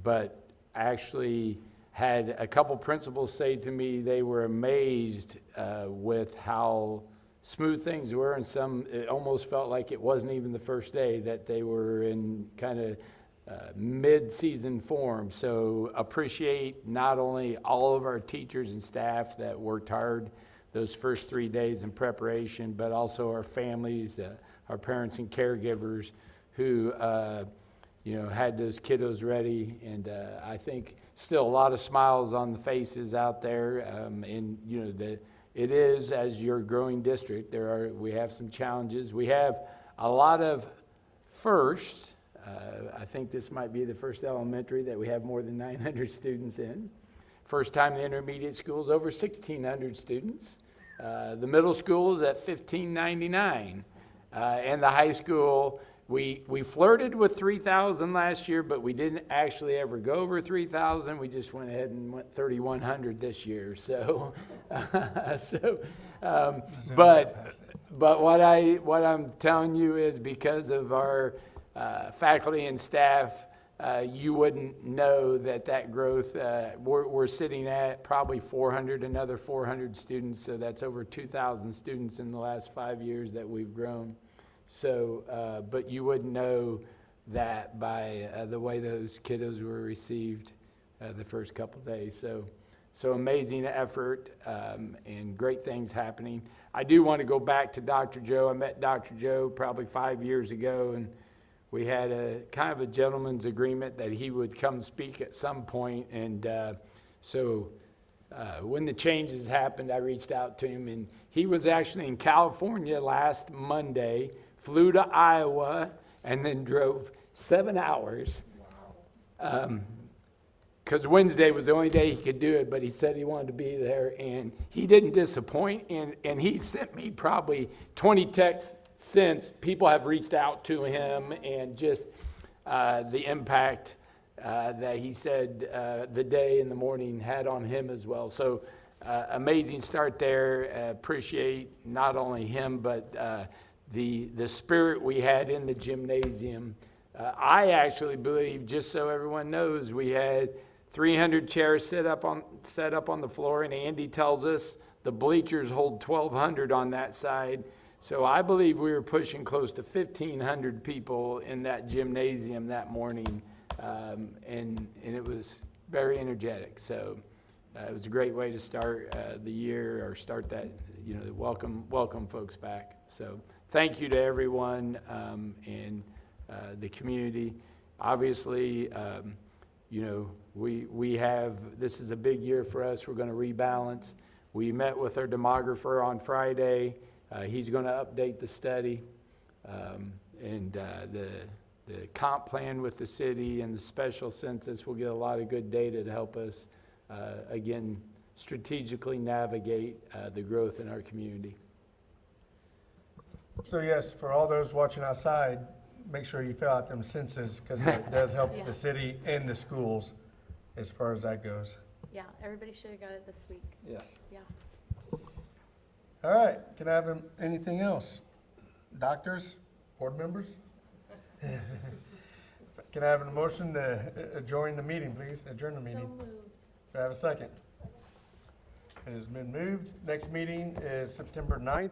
but actually had a couple principals say to me they were amazed with how smooth things were, and some, it almost felt like it wasn't even the first day, that they were in kind of mid-season form. So appreciate not only all of our teachers and staff that worked hard those first 3 days in preparation, but also our families, our parents and caregivers who had those kiddos ready. And I think still a lot of smiles on the faces out there. And it is, as your growing district, we have some challenges. We have a lot of firsts. I think this might be the first elementary that we have more than 900 students in. First time the intermediate school is over 1,600 students. The middle school is at 1,599. And the high school, we flirted with 3,000 last year, but we didn't actually ever go over 3,000. We just went ahead and went 3,100 this year. So, but what I'm telling you is because of our faculty and staff, you wouldn't know that growth. We're sitting at probably another 400 students, so that's over 2,000 students in the last 5 years that we've grown. So, but you wouldn't know that by the way those kiddos were received the first couple days. So amazing effort and great things happening. I do want to go back to Dr. Joe. I met Dr. Joe probably 5 years ago, and we had a kind of a gentleman's agreement that he would come speak at some point. And so when the changes happened, I reached out to him, and he was actually in California last Monday, flew to Iowa, and then drove 7 hours. Because Wednesday was the only day he could do it, but he said he wanted to be there, and he didn't disappoint. And he sent me probably 20 texts since. People have reached out to him, and just the impact that he said the day and the morning had on him as well. So amazing start there. Appreciate not only him, but the spirit we had in the gymnasium. I actually believe, just so everyone knows, we had 300 chairs set up on the floor, and Andy tells us the bleachers hold 1,200 on that side. So I believe we were pushing close to 1,500 people in that gymnasium that morning, and it was very energetic. So it was a great way to start the year, or start that, welcome folks back. So thank you to everyone in the community. Obviously, this is a big year for us. We're going to rebalance. We met with our demographer on Friday. He's going to update the study. And the comp plan with the city and the special census will get a lot of good data to help us, again, strategically navigate the growth in our community. So yes, for all those watching outside, make sure you fill out them census, because it does help Yeah. the city and the schools as far as that goes. Yeah, everybody should have got it this week. Yes. Yeah. All right, can I have anything else? Doctors, board members? Can I have a motion to adjourn the meeting, please? Adjourn the meeting. So moved. Do I have a second? It has been moved. Next meeting is September 9th.